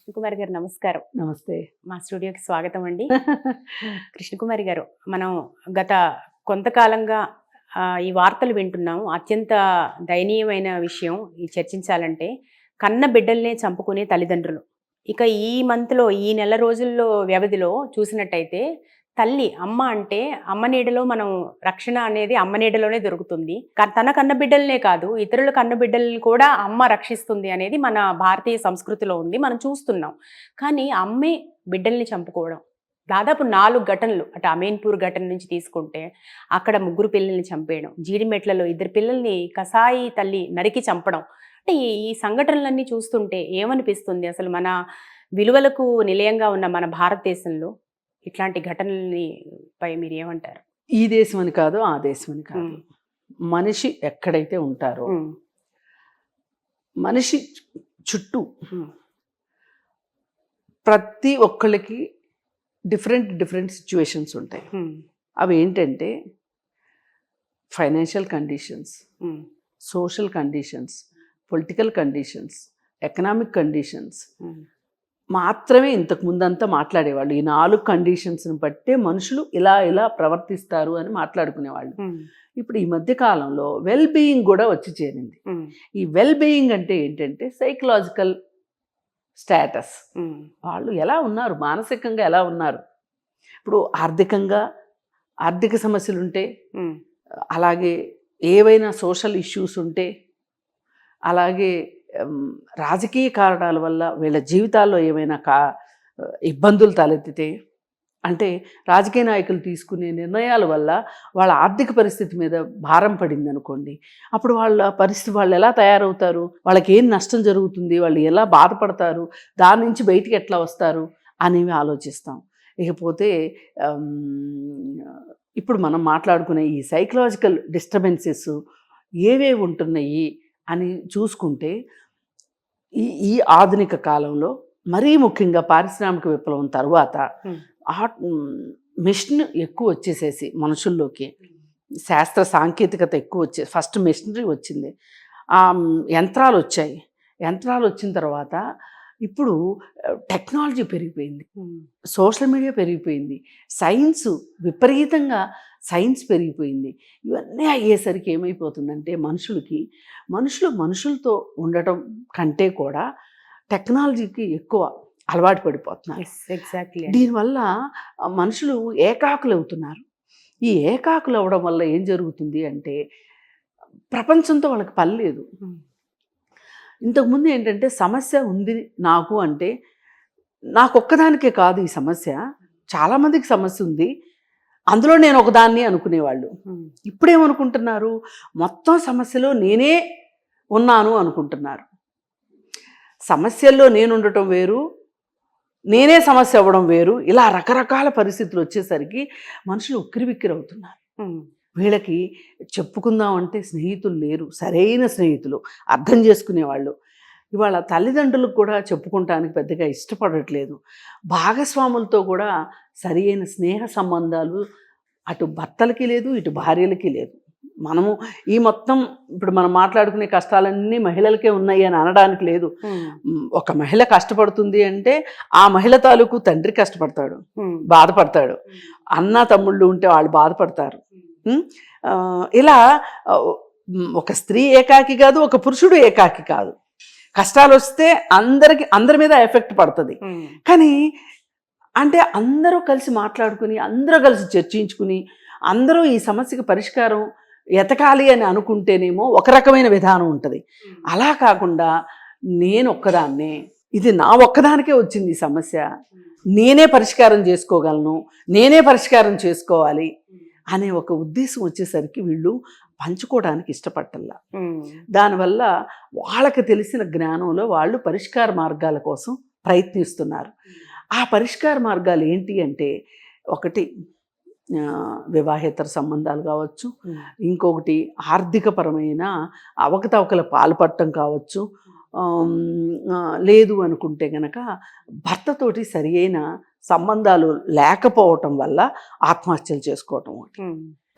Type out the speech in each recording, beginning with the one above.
కృష్ణకుమారి గారు నమస్కారం. నమస్తే. మా స్టూడియోకి స్వాగతం అండి. కృష్ణకుమారి గారు, మనం గత కొంతకాలంగా ఈ వార్తలు వింటున్నాము. అత్యంత దయనీయమైన విషయం ఈ చర్చించాలంటే, కన్న బిడ్డల్నే చంపుకునే తల్లిదండ్రులు. ఇక ఈ మంత్లో, ఈ నెల రోజుల్లో వ్యవధిలో చూసినట్టయితే తల్లి, అమ్మ అంటే అమ్మ నీడలో మనం రక్షణ అనేది అమ్మ నీడలోనే దొరుకుతుంది. తన కన్న బిడ్డలనే కాదు, ఇతరుల కన్న బిడ్డల్ని కూడా అమ్మ రక్షిస్తుంది అనేది మన భారతీయ సంస్కృతిలో ఉంది. మనం చూస్తున్నాం. కానీ అమ్మే బిడ్డల్ని చంపుకోవడం దాదాపు 4 ఘటనలు. అటు అమీన్పూర్ ఘటన నుంచి తీసుకుంటే అక్కడ 3 పిల్లల్ని చంపేయడం, జీడిమెట్లలో 2 పిల్లల్ని కసాయి తల్లి నరికి చంపడం. అంటే ఈ సంఘటనలన్నీ చూస్తుంటే ఏమనిపిస్తుంది? అసలు మన విలువలకు నిలయంగా ఉన్న మన భారతదేశంలో ఇట్లాంటి ఘటనల్ని పై మీరు ఏమంటారు? ఈ దేశం అని కాదు, ఆ దేశం అని కాదు, మనిషి ఎక్కడైతే ఉంటారో మనిషి చుట్టూ ప్రతి ఒక్కళ్ళకి డిఫరెంట్ సిచ్యువేషన్స్ ఉంటాయి. అవి ఏంటంటే financial conditions, social conditions, political conditions, economic conditions మాత్రమే ఇంతకు ముందంతా మాట్లాడేవాళ్ళు. ఈ 4 కండిషన్స్ని బట్టే మనుషులు ఇలా ప్రవర్తిస్తారు అని మాట్లాడుకునేవాళ్ళు. ఇప్పుడు ఈ మధ్య కాలంలో వెల్ బీయింగ్ కూడా వచ్చి చేరింది. ఈ వెల్ బీయింగ్ అంటే ఏంటంటే సైకలాజికల్ స్టేటస్. వాళ్ళు ఎలా ఉన్నారు, మానసికంగా ఎలా ఉన్నారు. ఇప్పుడు ఆర్థిక సమస్యలు ఉంటే, అలాగే ఏవైనా సోషల్ ఇష్యూస్ ఉంటే, అలాగే రాజకీయ కారణాల వల్ల వీళ్ళ జీవితాల్లో ఏమైనా ఇబ్బందులు తలెత్తితే, అంటే రాజకీయ నాయకులు తీసుకునే నిర్ణయాల వల్ల వాళ్ళ ఆర్థిక పరిస్థితి మీద భారం పడింది అనుకోండి, అప్పుడు వాళ్ళ పరిస్థితి, వాళ్ళు ఎలా తయారవుతారు, వాళ్ళకి ఏం నష్టం జరుగుతుంది, వాళ్ళు ఎలా బాధపడతారు, దాని నుంచి బయటికి ఎట్లా వస్తారు అనేవి ఆలోచిస్తాం. ఇకపోతే ఇప్పుడు మనం మాట్లాడుకునే ఈ సైకలాజికల్ డిస్టర్బెన్సెస్ ఏవేవి ఉంటున్నాయి అని చూసుకుంటే, ఈ ఆధునిక కాలంలో మరీ ముఖ్యంగా పారిశ్రామిక విప్లవం తర్వాత మిషన్ ఎక్కువ వచ్చేసేసి మనుషుల్లోకి, శాస్త్ర సాంకేతికత ఎక్కువ వచ్చేసి ఫస్ట్ మెషినరీ వచ్చింది, యంత్రాలు వచ్చాయి. యంత్రాలు వచ్చిన తర్వాత ఇప్పుడు టెక్నాలజీ పెరిగిపోయింది, సోషల్ మీడియా పెరిగిపోయింది, సైన్స్ విపరీతంగా పెరిగిపోయింది. ఇవన్నీ అయ్యేసరికి ఏమైపోతుందంటే మనుషులతో ఉండటం కంటే కూడా టెక్నాలజీకి ఎక్కువ అలవాటు పడిపోతున్నారు. దీనివల్ల మనుషులు ఏకాకులు అవుతున్నారు. ఈ ఏకాకులు అవ్వడం వల్ల ఏం జరుగుతుంది అంటే ప్రపంచంతో వాళ్ళకి పని లేదు. ఇంతకుముందు ఏంటంటే సమస్య ఉంది నాకు అంటే, నాకు ఒక్కదానికే కాదు ఈ సమస్య, చాలామందికి సమస్య ఉంది, అందులో నేను ఒకదాన్ని అనుకునేవాళ్ళు. ఇప్పుడేమనుకుంటున్నారు, మొత్తం సమస్యలో నేనే ఉన్నాను అనుకుంటున్నారు. సమస్యల్లో నేను ఉండటం వేరు, నేనే సమస్య అవ్వడం వేరు. ఇలా రకరకాల పరిస్థితులు వచ్చేసరికి మనుషులు ఉక్కిరిబిక్కిరి అవుతున్నారు. వీళ్ళకి చెప్పుకుందామంటే స్నేహితులు లేరు, సరైన స్నేహితులు, అర్థం చేసుకునేవాళ్ళు. ఇవాళ తల్లిదండ్రులకు కూడా చెప్పుకుంటానికి పెద్దగా ఇష్టపడట్లేదు. భాగస్వాములతో కూడా సరి అయిన స్నేహ సంబంధాలు అటు భర్తలకి లేదు, ఇటు భార్యలకి లేదు. మనము ఈ మొత్తం ఇప్పుడు మనం మాట్లాడుకునే కష్టాలన్నీ మహిళలకే ఉన్నాయి అని అనడానికి లేదు. ఒక మహిళ కష్టపడుతుంది అంటే ఆ మహిళ తాలూకు తండ్రి కష్టపడతాడు, బాధపడతాడు, అన్న తమ్ముళ్ళు ఉంటే వాళ్ళు బాధపడతారు. ఇలా ఒక స్త్రీ ఏకాకి కాదు, ఒక పురుషుడు ఏకాకి కాదు. కష్టాలు వస్తే అందరి మీద ఎఫెక్ట్ పడుతుంది. కానీ అంటే అందరూ కలిసి మాట్లాడుకుని, అందరూ కలిసి చర్చించుకుని, అందరూ ఈ సమస్యకి పరిష్కారం ఎతకాలి అని అనుకుంటేనేమో ఒక రకమైన విధానం ఉంటుంది. అలా కాకుండా నేను ఒక్కదాన్నే, ఇది నా ఒక్కదానికే వచ్చింది ఈ సమస్య, నేనే పరిష్కారం చేసుకోగలను, నేనే పరిష్కారం చేసుకోవాలి అనే ఒక ఉద్దేశం వచ్చేసరికి వీళ్ళు పంచుకోవడానికి ఇష్టపడటల్లా. దానివల్ల వాళ్ళకి తెలిసిన జ్ఞానంలో వాళ్ళు పరిష్కార మార్గాల కోసం ప్రయత్నిస్తున్నారు. ఆ పరిష్కార మార్గాలు ఏంటి అంటే, ఒకటి వివాహేతర సంబంధాలు కావచ్చు, ఇంకొకటి ఆర్థికపరమైన అవకతవకల పాల్పడటం కావచ్చు, లేదు అనుకుంటే గనక భర్తతోటి సరి అయిన సంబంధాలు లేకపోవటం వల్ల ఆత్మహత్యలు చేసుకోవటం.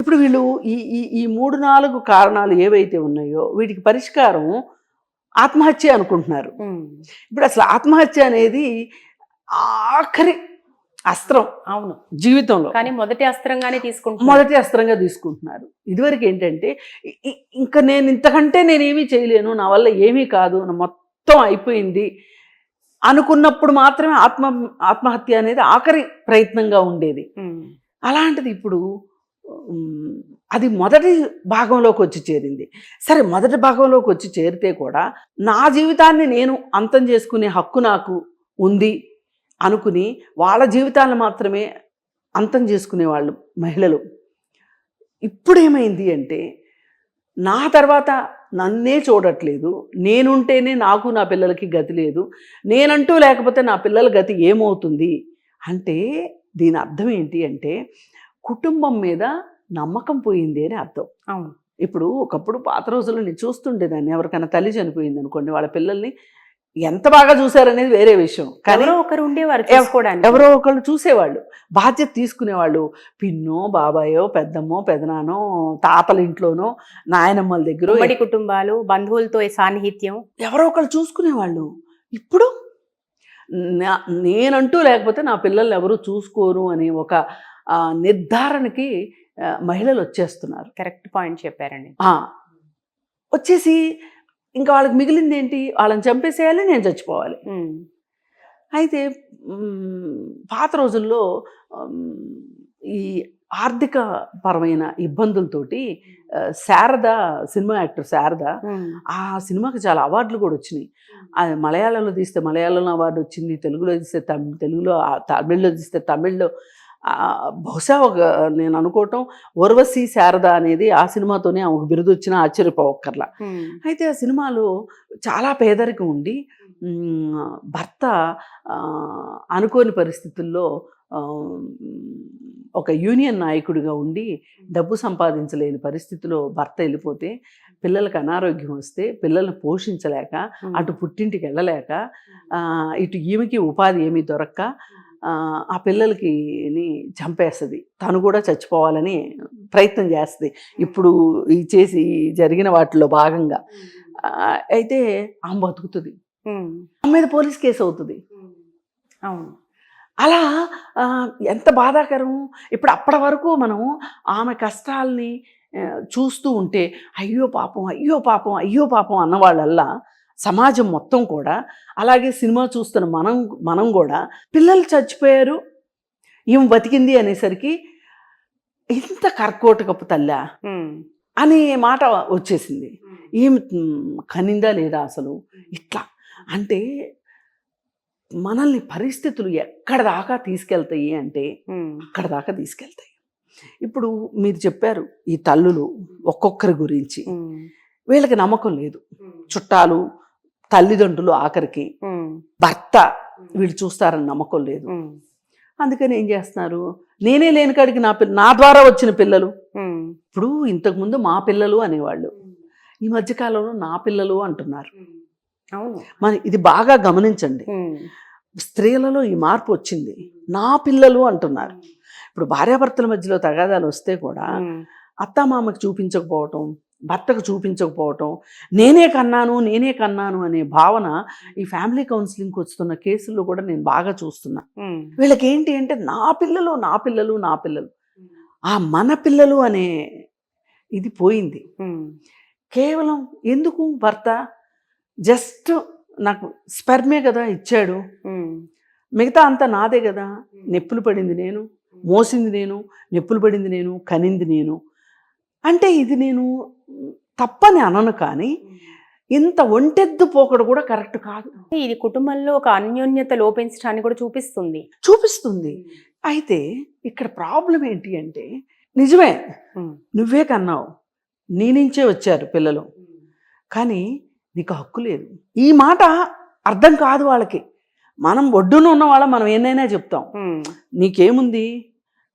ఇప్పుడు వీళ్ళు ఈ 3-4 కారణాలు ఏవైతే ఉన్నాయో వీటికి పరిష్కారం ఆత్మహత్య అనుకుంటున్నారు. ఇప్పుడు అసలు ఆత్మహత్య అనేది ఆఖరి అస్త్రం అవును జీవితంలో, కానీ మొదటి అస్త్రంగానే తీసుకుంటున్నారు. మొదటి అస్త్రంగా తీసుకుంటున్నారు. ఇదివరకు ఏంటంటే ఇంకా నేను ఇంతకంటే నేనేమీ చేయలేను, నా వల్ల ఏమీ కాదు, నా మొత్తం అయిపోయింది అనుకున్నప్పుడు మాత్రమే ఆత్మహత్య అనేది ఆఖరి ప్రయత్నంగా ఉండేది. అలాంటిది ఇప్పుడు అది మొదటి భాగంలోకి వచ్చి చేరింది. సరే, మొదటి భాగంలోకి వచ్చి చేరితే కూడా నా జీవితాన్ని నేను అంతం చేసుకునే హక్కు నాకు ఉంది అనుకుని వాళ్ళ జీవితాలను మాత్రమే అంతం చేసుకునే వాళ్ళు మహిళలు. ఇప్పుడేమైంది అంటే నా తర్వాత నన్నే చూడట్లేదు, నేనుంటేనే నాకు నా పిల్లలకి గతి లేదు, నేనంటూ లేకపోతే నా పిల్లల గతి ఏమవుతుంది అంటే దీని అర్థం ఏంటి అంటే కుటుంబం మీద నమ్మకం పోయింది అని అర్థం. అవును. ఇప్పుడు ఒకప్పుడు పాత రోజుల్లో నేను చూస్తుండేదాన్ని, ఎవరికైనా తల్లి చనిపోయింది అనుకోండి, వాళ్ళ పిల్లల్ని ఎంత బాగా చూసారనేది వేరే విషయం, కానీ ఎవరో ఒకరు ఉండేవారు చూసుకోవడానికి, ఎవరో ఒకళ్ళు చూసేవాళ్ళు, బాధ్యత తీసుకునేవాళ్ళు. పిన్నో, బాబాయో, పెద్దమ్మో, పెదనానో, తాతల ఇంట్లోనో, నాయనమ్మల దగ్గర, ఉమ్మడి కుటుంబాలు, బంధువులతో సాన్నిహిత్యం, ఎవరో ఒకళ్ళు చూసుకునేవాళ్ళు. ఇప్పుడు నేనంటూ లేకపోతే నా పిల్లల్ని ఎవరు చూసుకోరు అని ఒక నిర్ధారణకి మహిళలు వచ్చేస్తున్నారు. కరెక్ట్ పాయింట్ చెప్పారండి. వచ్చేసి ఇంకా వాళ్ళకి మిగిలింది ఏంటి, వాళ్ళని చంపేసేయాలి, నేను చచ్చిపోవాలి. అయితే పాత రోజుల్లో ఈ ఆర్థిక పరమైన ఇబ్బందులతోటి శారద, సినిమా యాక్టర్ శారద, ఆ సినిమాకి చాలా అవార్డులు కూడా వచ్చినాయి. అది మలయాళంలో తీస్తే మలయాళంలో అవార్డు వచ్చింది, తెలుగులో తీస్తే తెలుగులో, తమిళ్లో తీస్తే తమిళ్లో. బహుశా నేను అనుకోవటం ఉర్వశి శారద అనేది ఆ సినిమాతోనే ఆమెకు బిరుదు వచ్చిన ఆశ్చర్యపోవక్కర్లా. అయితే ఆ సినిమాలో చాలా పేదరికం ఉండి భర్త అనుకోని పరిస్థితుల్లో ఒక యూనియన్ నాయకుడిగా ఉండి డబ్బు సంపాదించలేని పరిస్థితిలో భర్త వెళ్ళిపోతే, పిల్లలకు అనారోగ్యం వస్తే పిల్లల్ని పోషించలేక, అటు పుట్టింటికి వెళ్ళలేక, ఇటు ఈమెకి ఉపాధి ఏమీ దొరక్క ఆ పిల్లలకి చంపేస్తుంది, తను కూడా చచ్చిపోవాలని ప్రయత్నం చేస్తుంది. ఇప్పుడు ఈ చేసి జరిగిన వాటిలో భాగంగా అయితే ఆమె బతుకుతుంది, ఆమె మీద పోలీస్ కేసు అవుతుంది. అవును. అలా ఎంత బాధాకరం. ఇప్పుడు అప్పటి వరకు మనం ఆమె కష్టాలని చూస్తూ ఉంటే అయ్యో పాపం, అయ్యో పాపం, అయ్యో పాపం అన్నవాళ్ళల్లా సమాజం మొత్తం కూడా, అలాగే సినిమా చూస్తున్న మనం కూడా పిల్లలు చచ్చిపోయారు, ఈమె బతికింది అనేసరికి ఇంత కర్కోటకపు తల్లా అనే మాట వచ్చేసింది. ఈమె కనిందా లేదా అసలు, ఇట్లా అంటే మనల్ని పరిస్థితులు ఎక్కడ దాకా తీసుకెళ్తాయి అంటే అక్కడ దాకా తీసుకెళ్తాయి. ఇప్పుడు మీరు చెప్పారు ఈ తల్లులు ఒక్కొక్కరి గురించి, వీళ్ళకి నమ్మకం లేదు, చుట్టాలు, తల్లిదండ్రులు, ఆఖరికి భర్త వీళ్ళు చూస్తారని నమ్మకం లేదు. అందుకని ఏం చేస్తున్నారు, నేనే లేని కాడికి నా ద్వారా వచ్చిన పిల్లలు. ఇప్పుడు ఇంతకుముందు మా పిల్లలు అనేవాళ్ళు, ఈ మధ్యకాలంలో నా పిల్లలు అంటున్నారు. మన ఇది బాగా గమనించండి, స్త్రీలలో ఈ మార్పు వచ్చింది, నా పిల్లలు అంటున్నారు. ఇప్పుడు భార్యాభర్తల మధ్యలో తగాదాలు వస్తే కూడా అత్తామామకి చూపించకపోవటం, భర్తకు చూపించకపోవటం, నేనే కన్నాను అనే భావన ఈ ఫ్యామిలీ కౌన్సిలింగ్కి వస్తున్న కేసుల్లో కూడా నేను బాగా చూస్తున్నా. వీళ్ళకి ఏంటి అంటే నా పిల్లలు, ఆ మన పిల్లలు అనే ఇది పోయింది. కేవలం ఎందుకు భర్త జస్ట్ నాకు స్పెర్మే కదా ఇచ్చాడు, మిగతా అంతా నాదే కదా, నొప్పులు పడింది నేను, మోసింది నేను, నొప్పులు పడింది నేను, కనింది నేను అంటే ఇది నేను తప్పని అనను, కానీ ఇంత ఒంటెద్దు పోకడు కూడా కరెక్ట్ కాదు. ఇది కుటుంబంలో ఒక అన్యోన్యత లోపించడాన్ని కూడా చూపిస్తుంది. అయితే ఇక్కడ ప్రాబ్లం ఏంటి అంటే, నిజమే నువ్వే కన్నావు, నీ నుంచే వచ్చారు పిల్లలు, కానీ నీకు హక్కు లేదు. ఈ మాట అర్థం కాదు వాళ్ళకి. మనం ఒడ్డున ఉన్న వాళ్ళం, మనం ఏనైనా చెప్తాం, నీకేముంది,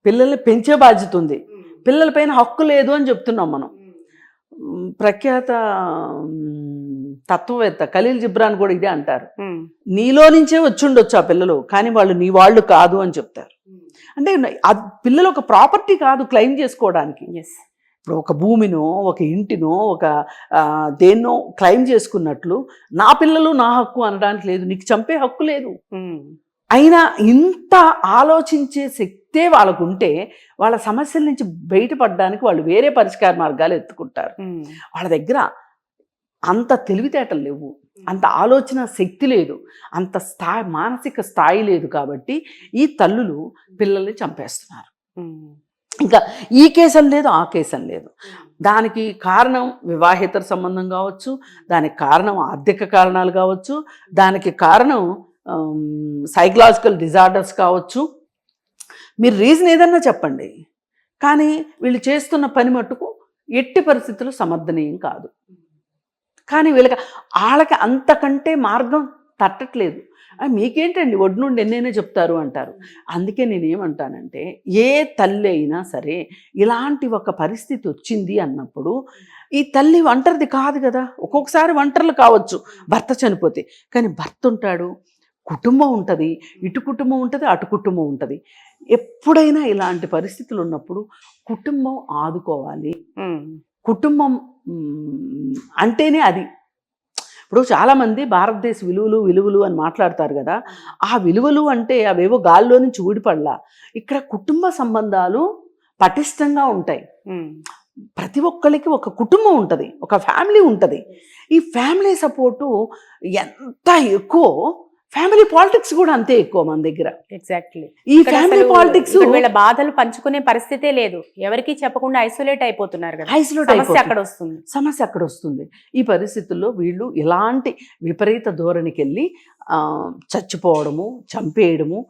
పిల్లల్ని పెంచే బాధ్యత ఉంది, పిల్లలపైన హక్కు లేదు అని చెప్తున్నాం మనం. ప్రఖ్యాత తత్వవేత్త ఖలీల్ జిబ్రాన్ కూడా ఇదే అంటారు, నీలో నుంచే వచ్చుండొచ్చు ఆ పిల్లలు, కానీ వాళ్ళు నీ వాళ్ళు కాదు అని చెప్తారు. అంటే పిల్లలు ఒక ప్రాపర్టీ కాదు క్లెయిమ్ చేసుకోవడానికి. ఇప్పుడు ఒక భూమినో ఒక ఇంటినో ఒక దేన్నో క్లెయిమ్ చేసుకున్నట్లు నా పిల్లలు నా హక్కు అనడానికి లేదు, నీకు చంపే హక్కు లేదు. అయినా ఇంత ఆలోచించే శక్తే వాళ్ళకు ఉంటే వాళ్ళ సమస్యల నుంచి బయటపడడానికి వాళ్ళు వేరే పరిష్కార మార్గాలు ఎత్తుకుంటారు. వాళ్ళ దగ్గర అంత తెలివితేటలు లేవు, అంత ఆలోచన శక్తి లేదు, అంత స్థాయి మానసిక స్థాయి లేదు. కాబట్టి ఈ తల్లులు పిల్లల్ని చంపేస్తున్నారు. ఇంకా ఈ కేసం లేదు, ఆ కేసం లేదు. దానికి కారణం వివాహేతర సంబంధం కావచ్చు, దానికి కారణం ఆర్థిక కారణాలు కావచ్చు, దానికి కారణం సైకలాజికల్ డిజార్డర్స్ కావచ్చు. మీరు రీజన్ ఏదన్నా చెప్పండి, కానీ వీళ్ళు చేస్తున్న పని మట్టుకు ఎట్టి పరిస్థితుల్లో సమర్థనీయం కాదు. కానీ వాళ్ళకి అంతకంటే మార్గం తట్టట్లేదు. మీకేంటండి ఒడ్డు నుండి ఎన్నైనా చెప్తారు అంటారు. అందుకే నేనేమంటానంటే, ఏ తల్లి అయినా సరే ఇలాంటి ఒక పరిస్థితి వచ్చింది అన్నప్పుడు ఈ తల్లి ఒంటరిది కాదు కదా. ఒక్కొక్కసారి ఒంటర్లు కావచ్చు భర్త చనిపోతే, కానీ భర్త ఉంటాడు, కుటుంబం ఉంటుంది, ఇటు కుటుంబం ఉంటుంది, అటు కుటుంబం ఉంటుంది. ఎప్పుడైనా ఇలాంటి పరిస్థితులు ఉన్నప్పుడు కుటుంబం ఆదుకోవాలి. కుటుంబం అంటేనే అది. ఇప్పుడు చాలామంది భారతదేశ విలువలు అని మాట్లాడతారు కదా. ఆ విలువలు అంటే అవేవో గాల్లో నుంచి ఊడిపడలా. ఇక్కడ కుటుంబ సంబంధాలు పటిష్టంగా ఉంటాయి. ప్రతి ఒక్కరికి ఒక కుటుంబం ఉంటుంది, ఒక ఫ్యామిలీ ఉంటుంది. ఈ ఫ్యామిలీ సపోర్టు ఎంత ఎక్కువ, ఫ్యామిలీ పాలిటిక్స్ కూడా అంతే ఎక్కువ మన దగ్గర. ఎగ్జాక్ట్లీ. ఈ ఫ్యామిలీ పాలిటిక్స్ వీళ్ళ బాధలు పంచుకునే పరిస్థితే లేదు, ఎవరికి చెప్పకుండా ఐసోలేట్ అయిపోతున్నారు కదా. సమస్య అక్కడ వస్తుంది. ఈ పరిస్థితుల్లో వీళ్ళు ఇలాంటి విపరీత ధోరణికి వెళ్ళి చచ్చిపోవడము, చంపేయడము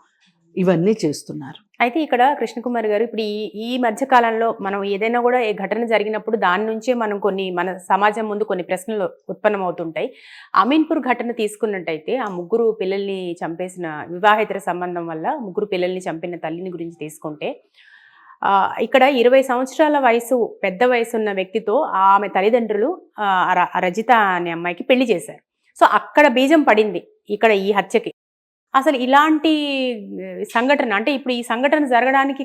ఇవన్నీ చేస్తున్నారు. అయితే ఇక్కడ కృష్ణకుమారి గారు, ఇప్పుడు ఈ మధ్య కాలంలో మనం ఏదైనా కూడా ఏ ఘటన జరిగినప్పుడు దాని నుంచే మనం మన సమాజం ముందు కొన్ని ప్రశ్నలు ఉత్పన్నమవుతుంటాయి. అమీన్పూర్ ఘటన తీసుకున్నట్టయితే ఆ 3 పిల్లల్ని చంపేసిన, వివాహేతర సంబంధం వల్ల 3 పిల్లల్ని చంపిన తల్లిని గురించి తీసుకుంటే, ఇక్కడ 20 సంవత్సరాల వయసు, పెద్ద వయసు ఉన్న వ్యక్తితో ఆమె తల్లిదండ్రులు రజిత అనే అమ్మాయికి పెళ్లి చేశారు. సో అక్కడ బీజం పడింది ఇక్కడ ఈ హత్యకి. అసలు ఇలాంటి సంఘటన, అంటే ఇప్పుడు ఈ సంఘటన జరగడానికి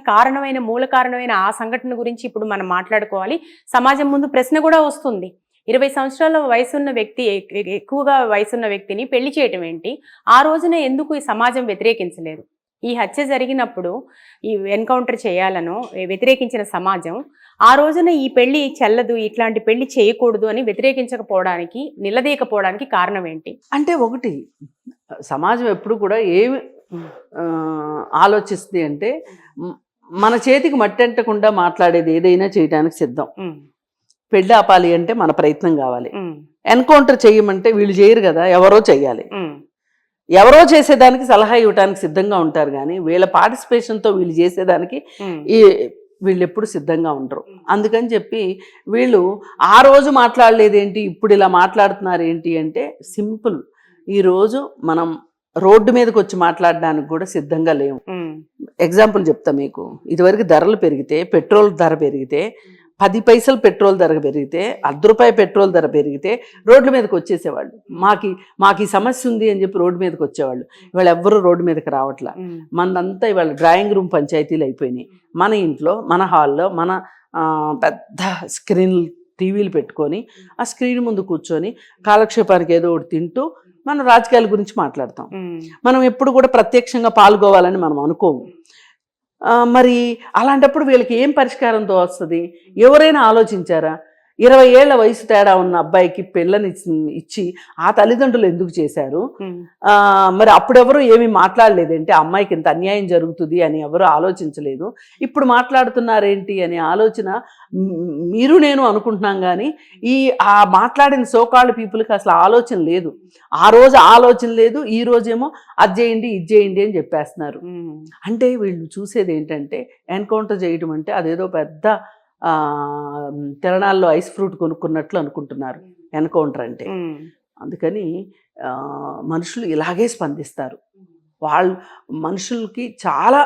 మూల కారణమైన ఆ సంఘటన గురించి ఇప్పుడు మనం మాట్లాడుకోవాలి. సమాజం ముందు ప్రశ్న కూడా వస్తుంది. 20 సంవత్సరాల వయసున్న వ్యక్తి, ఎక్కువగా వయసున్న వ్యక్తిని పెళ్లి చేయటం ఏంటి? ఆ రోజున ఎందుకు ఈ సమాజం వ్యతిరేకించలేదు? ఈ హత్య జరిగినప్పుడు ఈ ఎన్కౌంటర్ చేయాలనో వ్యతిరేకించిన సమాజం ఆ రోజున ఈ పెళ్లి చెల్లదు, ఇట్లాంటి పెళ్లి చేయకూడదు అని వ్యతిరేకించకపోవడానికి, నిలదీయకపోవడానికి కారణం ఏంటి? అంటే ఒకటి, సమాజం ఎప్పుడు కూడా ఏమి ఆలోచిస్తుంది అంటే, మన చేతికి మట్టంటకుండా మాట్లాడేది ఏదైనా చేయడానికి సిద్ధం. పెళ్ళి ఆపాలి అంటే మన ప్రయత్నం కావాలి. ఎన్కౌంటర్ చేయమంటే వీళ్ళు చేయరు కదా, ఎవరో చెయ్యాలి. ఎవరో చేసేదానికి సలహా ఇవ్వడానికి సిద్ధంగా ఉంటారు, కానీ వీళ్ళ పార్టిసిపేషన్తో వీళ్ళు చేసేదానికి వీళ్ళు ఎప్పుడు సిద్ధంగా ఉండరు. అందుకని చెప్పి వీళ్ళు ఆ రోజు మాట్లాడలేదేంటి, ఇప్పుడు ఇలా మాట్లాడుతున్నారు ఏంటి అంటే సింపుల్. ఈరోజు మనం రోడ్డు మీదకి వచ్చి మాట్లాడడానికి కూడా సిద్ధంగా లేవు. ఎగ్జాంపుల్ చెప్తా మీకు. ఇదివరకు ధరలు పెరిగితే, పెట్రోల్ ధర పెరిగితే, 10 పైసలు పెట్రోల్ ధర పెరిగితే, ₹1 పెట్రోల్ ధర పెరిగితే రోడ్ల మీదకి వచ్చేసేవాళ్ళు. మాకు ఈ సమస్య ఉంది అని చెప్పి రోడ్డు మీదకి వచ్చేవాళ్ళు. ఇవాళ ఎవ్వరూ రోడ్డు మీదకి రావట్లా. మనంతా ఇవాళ డ్రాయింగ్ రూమ్ పంచాయతీలు అయిపోయినాయి. మన ఇంట్లో, మన హాల్లో, మన పెద్ద స్క్రీన్ టీవీలు పెట్టుకొని ఆ స్క్రీన్ ముందు కూర్చొని కాలక్షేపానికి ఏదో ఒకటి తింటూ మనం రాజకీయాల గురించి మాట్లాడతాం. మనం ఎప్పుడు కూడా ప్రత్యక్షంగా పాల్గొవాలని మనం అనుకోము. మరి అలాంటప్పుడు వీళ్ళకి ఏం పరిష్కారంతో వస్తుంది? ఎవరైనా ఆలోచించారా? 20 ఏళ్ల వయసు తేడా ఉన్న అబ్బాయికి పిల్లని ఇచ్చి ఆ తల్లిదండ్రులు ఎందుకు చేశారు? మరి అప్పుడెవరు ఏమీ మాట్లాడలేదంటే అమ్మాయికి ఇంత అన్యాయం జరుగుతుంది అని ఎవరు ఆలోచించలేదు. ఇప్పుడు మాట్లాడుతున్నారేంటి అనే ఆలోచన మీరు నేను అనుకుంటున్నాం, కానీ ఆ మాట్లాడిన సోకాల్డ్ పీపుల్కి అసలు ఆలోచన లేదు. ఆ రోజు ఆలోచన లేదు, ఈ రోజేమో అది చేయండి ఇది చేయండి అని చెప్పేస్తున్నారు. అంటే వీళ్ళు చూసేది ఏంటంటే, ఎన్కౌంటర్ చేయడం అంటే అదేదో పెద్ద తిరణాల్లో ఐస్ ఫ్రూట్ కొనుక్కున్నట్లు అనుకుంటున్నారు ఎన్కౌంటర్ అంటే. అందుకని మనుషులు ఇలాగే స్పందిస్తారు. వాళ్ళు మనుషులకి చాలా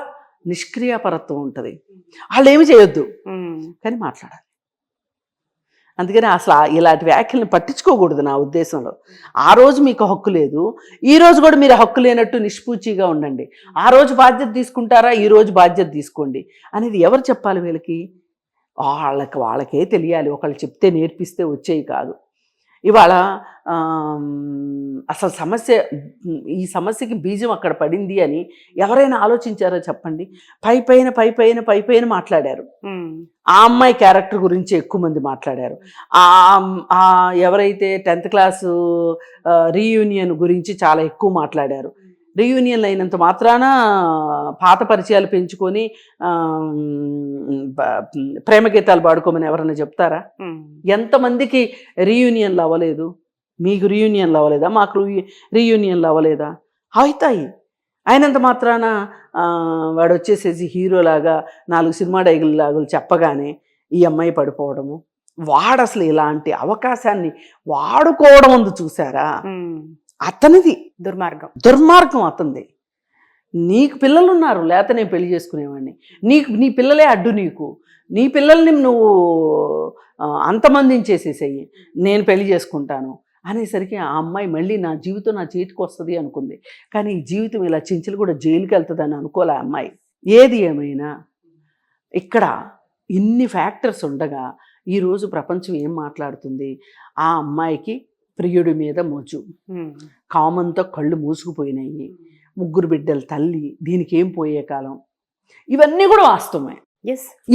నిష్క్రియాపరత్వం ఉంటుంది. వాళ్ళు ఏమి చేయొద్దు, కానీ మాట్లాడాలి. అందుకని అసలు ఇలాంటి వ్యాఖ్యలను పట్టించుకోకూడదు నా ఉద్దేశంలో. ఆ రోజు మీకు హక్కు లేదు, ఈ రోజు కూడా మీరు హక్కు లేనట్టు నిష్పూచిగా ఉండండి. ఆ రోజు బాధ్యత తీసుకుంటారా, ఈ రోజు బాధ్యత తీసుకోండి అనేది ఎవరు చెప్పాలి వీళ్ళకి? వాళ్ళకే తెలియాలి, ఒకళ్ళు చెప్తే నేర్పిస్తే వచ్చేవి కాదు. ఇవాళ అసలు ఈ సమస్యకి బీజం అక్కడ పడింది అని ఎవరైనా ఆలోచించారో చెప్పండి? పైపైన మాట్లాడారు. ఆ అమ్మాయి క్యారెక్టర్ గురించి ఎక్కువ మంది మాట్లాడారు. ఎవరైతే 10th క్లాసు రీయూనియన్ గురించి చాలా ఎక్కువ మాట్లాడారు. రీయూనియన్ అయినంత మాత్రాన పాత పరిచయాలు పెంచుకొని ప్రేమ గీతాలు పాడుకోమని ఎవరైనా చెప్తారా? ఎంతమందికి రీయూనియన్లు అవ్వలేదు? మీకు రీయూనియన్లు అవ్వలేదా? మాకు రీయూనియన్లు అవ్వలేదా? అవుతాయి. అయినంత మాత్రాన వాడు వచ్చేసేసి హీరోలాగా 4 సినిమా డైలాగులు చెప్పగానే ఈ అమ్మాయి పడిపోవడము. వాడు అసలు ఇలాంటి అవకాశాన్ని వాడుకోవడం ఉంది చూసారా, అతనిది దుర్మార్గం అతనిది. నీకు పిల్లలు ఉన్నారు, లేకపోతే నేను పెళ్లి చేసుకునేవాడిని. నీ పిల్లలే అడ్డు, నీ పిల్లల్ని నువ్వు అంతమందించేసేసేయి, నేను పెళ్లి చేసుకుంటాను అనేసరికి ఆ అమ్మాయి మళ్ళీ నా జీవితం నా చేతికి వస్తుంది అనుకుంది. కానీ ఈ జీవితం ఇలా చించులు కూడా జైలుకి వెళ్తుందని అనుకోలే ఆ అమ్మాయి. ఏది ఏమైనా ఇక్కడ ఇన్ని ఫ్యాక్టర్స్ ఉండగా ఈరోజు ప్రపంచం ఏం మాట్లాడుతుంది? ఆ అమ్మాయికి ప్రియుడి మీద మోజు, కామంతో కళ్ళు మూసుకుపోయినాయి, 3 బిడ్డల తల్లి, దీనికి ఏం పోయే కాలం. ఇవన్నీ కూడా వాస్తవమే.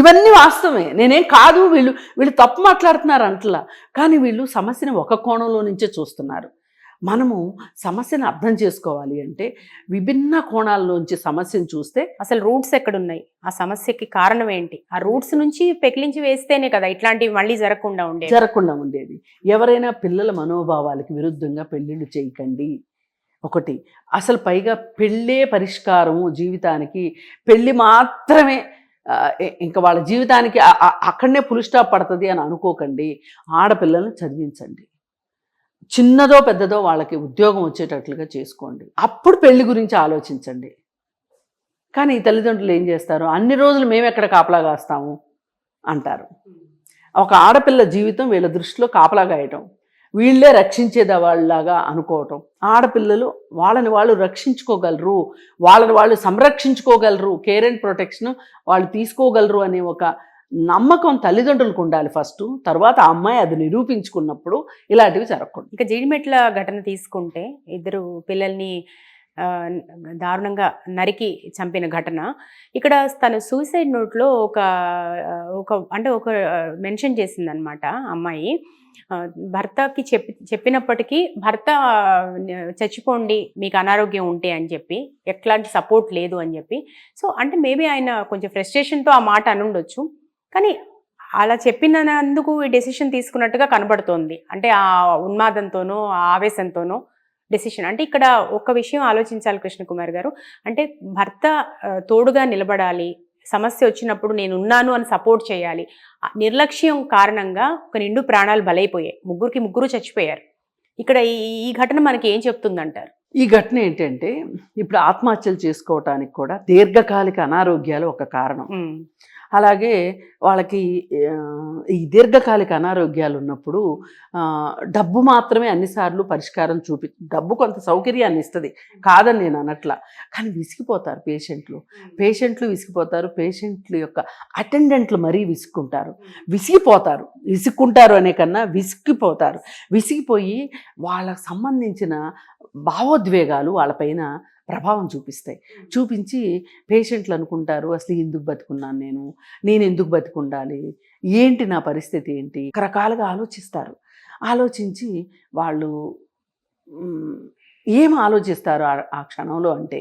ఇవన్నీ వాస్తవమే, నేనేం కాదు వీళ్ళు తప్పు మాట్లాడుతున్నారు అంటలా. కానీ వీళ్ళు సమస్యని ఒక కోణంలో నుంచే చూస్తున్నారు. మనము సమస్యను అర్థం చేసుకోవాలి అంటే విభిన్న కోణాల్లోంచి సమస్యను చూస్తే అసలు రూట్స్ ఎక్కడున్నాయి, ఆ సమస్యకి కారణం ఏంటి, ఆ రూట్స్ నుంచి పెకిలించి వేస్తేనే కదా ఇట్లాంటివి మళ్ళీ జరగకుండా ఉండేది. ఎవరైనా పిల్లల మనోభావాలకి విరుద్ధంగా పెళ్ళిళ్ళు చేయకండి. ఒకటి, అసలు పైగా పెళ్ళే పరిష్కారము జీవితానికి, పెళ్ళి మాత్రమే ఇంకా వాళ్ళ జీవితానికి అక్కడనే ఫుల్ స్టాప్ పడుతుంది అని అనుకోకండి. ఆడపిల్లల్ని చదివించండి, చిన్నదో పెద్దదో వాళ్ళకి ఉద్యోగం వచ్చేటట్లుగా చేసుకోండి, అప్పుడు పెళ్లి గురించి ఆలోచించండి. కానీ ఈ తల్లిదండ్రులు ఏం చేస్తారు? అన్ని రోజులు మేము ఎక్కడ కాపలా కాస్తాము అంటారు. ఒక ఆడపిల్ల జీవితం వీళ్ళ దృష్టిలో కాపలా కాయటం, వీళ్ళే రక్షించేదా వాళ్ళలాగా అనుకోవటం. ఆడపిల్లలు వాళ్ళని వాళ్ళు రక్షించుకోగలరు, వాళ్ళని వాళ్ళు సంరక్షించుకోగలరు, కేర్ అండ్ ప్రొటెక్షన్ వాళ్ళు తీసుకోగలరు అనే ఒక నమ్మకం తల్లిదండ్రులకు ఉండాలి ఫస్ట్. తర్వాత ఆ అమ్మాయి అది నిరూపించుకున్నప్పుడు ఇలాంటివి జరగకూడదు. ఇక జీడిమెట్ల ఘటన తీసుకుంటే, 2 పిల్లల్ని దారుణంగా నరికి చంపిన ఘటన. ఇక్కడ తను సూసైడ్ నోట్లో ఒక మెన్షన్ చేసిందనమాట అమ్మాయి. భర్తకి చెప్పినప్పటికీ భర్త చచ్చిపోండి మీకు అనారోగ్యం ఉంటే అని చెప్పి, ఎట్లాంటి సపోర్ట్ లేదు అని చెప్పి. సో అంటే మేబీ ఆయన కొంచెం ఫ్రస్ట్రేషన్తో ఆ మాట అనుండొచ్చు. కానీ అలా చెప్పినందుకు ఈ డెసిషన్ తీసుకున్నట్టుగా కనబడుతోంది. అంటే ఆ ఉన్మాదంతోనో ఆ ఆవేశంతోనో డెసిషన్. అంటే ఇక్కడ ఒక విషయం ఆలోచించాలి కృష్ణకుమార్ గారు. అంటే భర్త తోడుగా నిలబడాలి, సమస్య వచ్చినప్పుడు నేను ఉన్నాను అని సపోర్ట్ చేయాలి. నిర్లక్ష్యం కారణంగా ఒక నిండు ప్రాణాలు బలైపోయాయి, 3 చచ్చిపోయారు. ఇక్కడ ఈ ఘటన మనకి ఏం చెప్తుందంటారు? ఈ ఘటన ఏంటంటే, ఇప్పుడు ఆత్మహత్యలు చేసుకోవటానికి కూడా దీర్ఘకాలిక అనారోగ్యాలు ఒక కారణం. అలాగే వాళ్ళకి ఈ దీర్ఘకాలిక అనారోగ్యాలు ఉన్నప్పుడు డబ్బు మాత్రమే అన్నిసార్లు పరిష్కారం డబ్బు కొంత సౌకర్యాన్ని ఇస్తుంది, కాదని నేను అనట్లా. కానీ విసిగిపోతారు పేషెంట్లు విసిగిపోతారు, పేషెంట్ల యొక్క అటెండెంట్లు మరీ విసుక్కుంటారు అనే కన్నా విసిగిపోయి వాళ్ళకు సంబంధించిన భావోద్వేగాలు వాళ్ళపైన ప్రభావం చూపించి పేషెంట్లు అనుకుంటారు, అసలు ఎందుకు బతుకున్నాను నేను ఎందుకు బతుకుండాలి, ఏంటి నా పరిస్థితి ఏంటి, రకరకాలుగా ఆలోచించి వాళ్ళు ఏం ఆలోచిస్తారు ఆ క్షణంలో అంటే,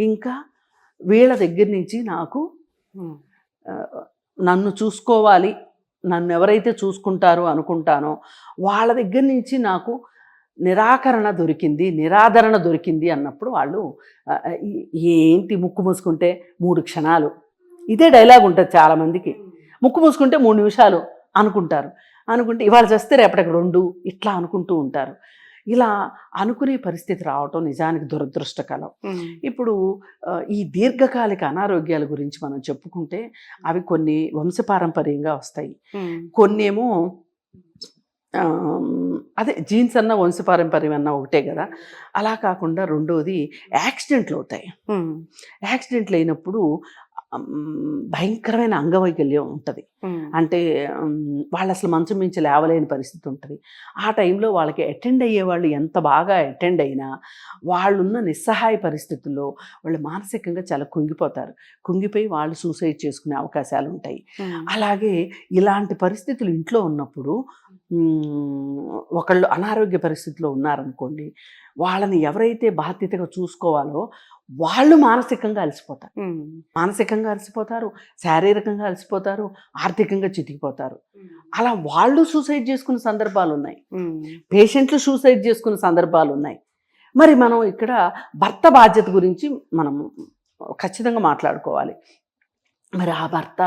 ఇంకా వీళ్ళ దగ్గర నుంచి నన్ను చూసుకోవాలి, నన్ను ఎవరైతే చూసుకుంటారో అనుకుంటానో వాళ్ళ దగ్గర నుంచి నాకు నిరాదరణ దొరికింది అన్నప్పుడు వాళ్ళు ఏంటి ముక్కు మూసుకుంటే 3 క్షణాలు, ఇదే డైలాగ్ ఉంటుంది చాలామందికి. ముక్కు మూసుకుంటే 3 నిమిషాలు అనుకుంటే ఇవాళ చేస్తే రేపటికి 2 ఇట్లా అనుకుంటూ ఉంటారు. ఇలా అనుకునే పరిస్థితి రావటం నిజానికి దురదృష్టకరం. ఇప్పుడు ఈ దీర్ఘకాలిక అనారోగ్యాల గురించి మనం చెప్పుకుంటే అవి కొన్ని వంశపారంపర్యంగా వస్తాయి, కొన్ని ఏమో అదే జీన్స్ అన్న వంశపారంపర్యం అన్న ఒకటే కదా. అలా కాకుండా రెండోది యాక్సిడెంట్లు అవుతాయి. యాక్సిడెంట్లు అయినప్పుడు భయంకరమైన అంగవైకల్యం ఉంటుంది. అంటే వాళ్ళు అసలు మంచం మించి లేవలేని పరిస్థితి ఉంటుంది. ఆ టైంలో వాళ్ళకి అటెండ్ అయ్యే వాళ్ళు ఎంత బాగా అటెండ్ అయినా వాళ్ళున్న నిస్సహాయ పరిస్థితుల్లో వాళ్ళు మానసికంగా చాలా కుంగిపోతారు. కుంగిపోయి వాళ్ళు సూసైడ్ చేసుకునే అవకాశాలు ఉంటాయి. అలాగే ఇలాంటి పరిస్థితులు ఇంట్లో ఉన్నప్పుడు ఒకళ్ళు అనారోగ్య పరిస్థితిలో ఉన్నారనుకోండి, వాళ్ళని ఎవరైతే బాధ్యతగా చూసుకోవాలో వాళ్ళు మానసికంగా అలసిపోతారు. మానసికంగా అలసిపోతారు, శారీరకంగా అలసిపోతారు, ఆర్థికంగా చితికిపోతారు. అలా వాళ్ళు సూసైడ్ చేసుకున్న సందర్భాలు ఉన్నాయి, పేషెంట్లు సూసైడ్ చేసుకున్న సందర్భాలు ఉన్నాయి. మరి మనం ఇక్కడ భర్త బాధ్యత గురించి మనం ఖచ్చితంగా మాట్లాడుకోవాలి. మరి ఆ భర్త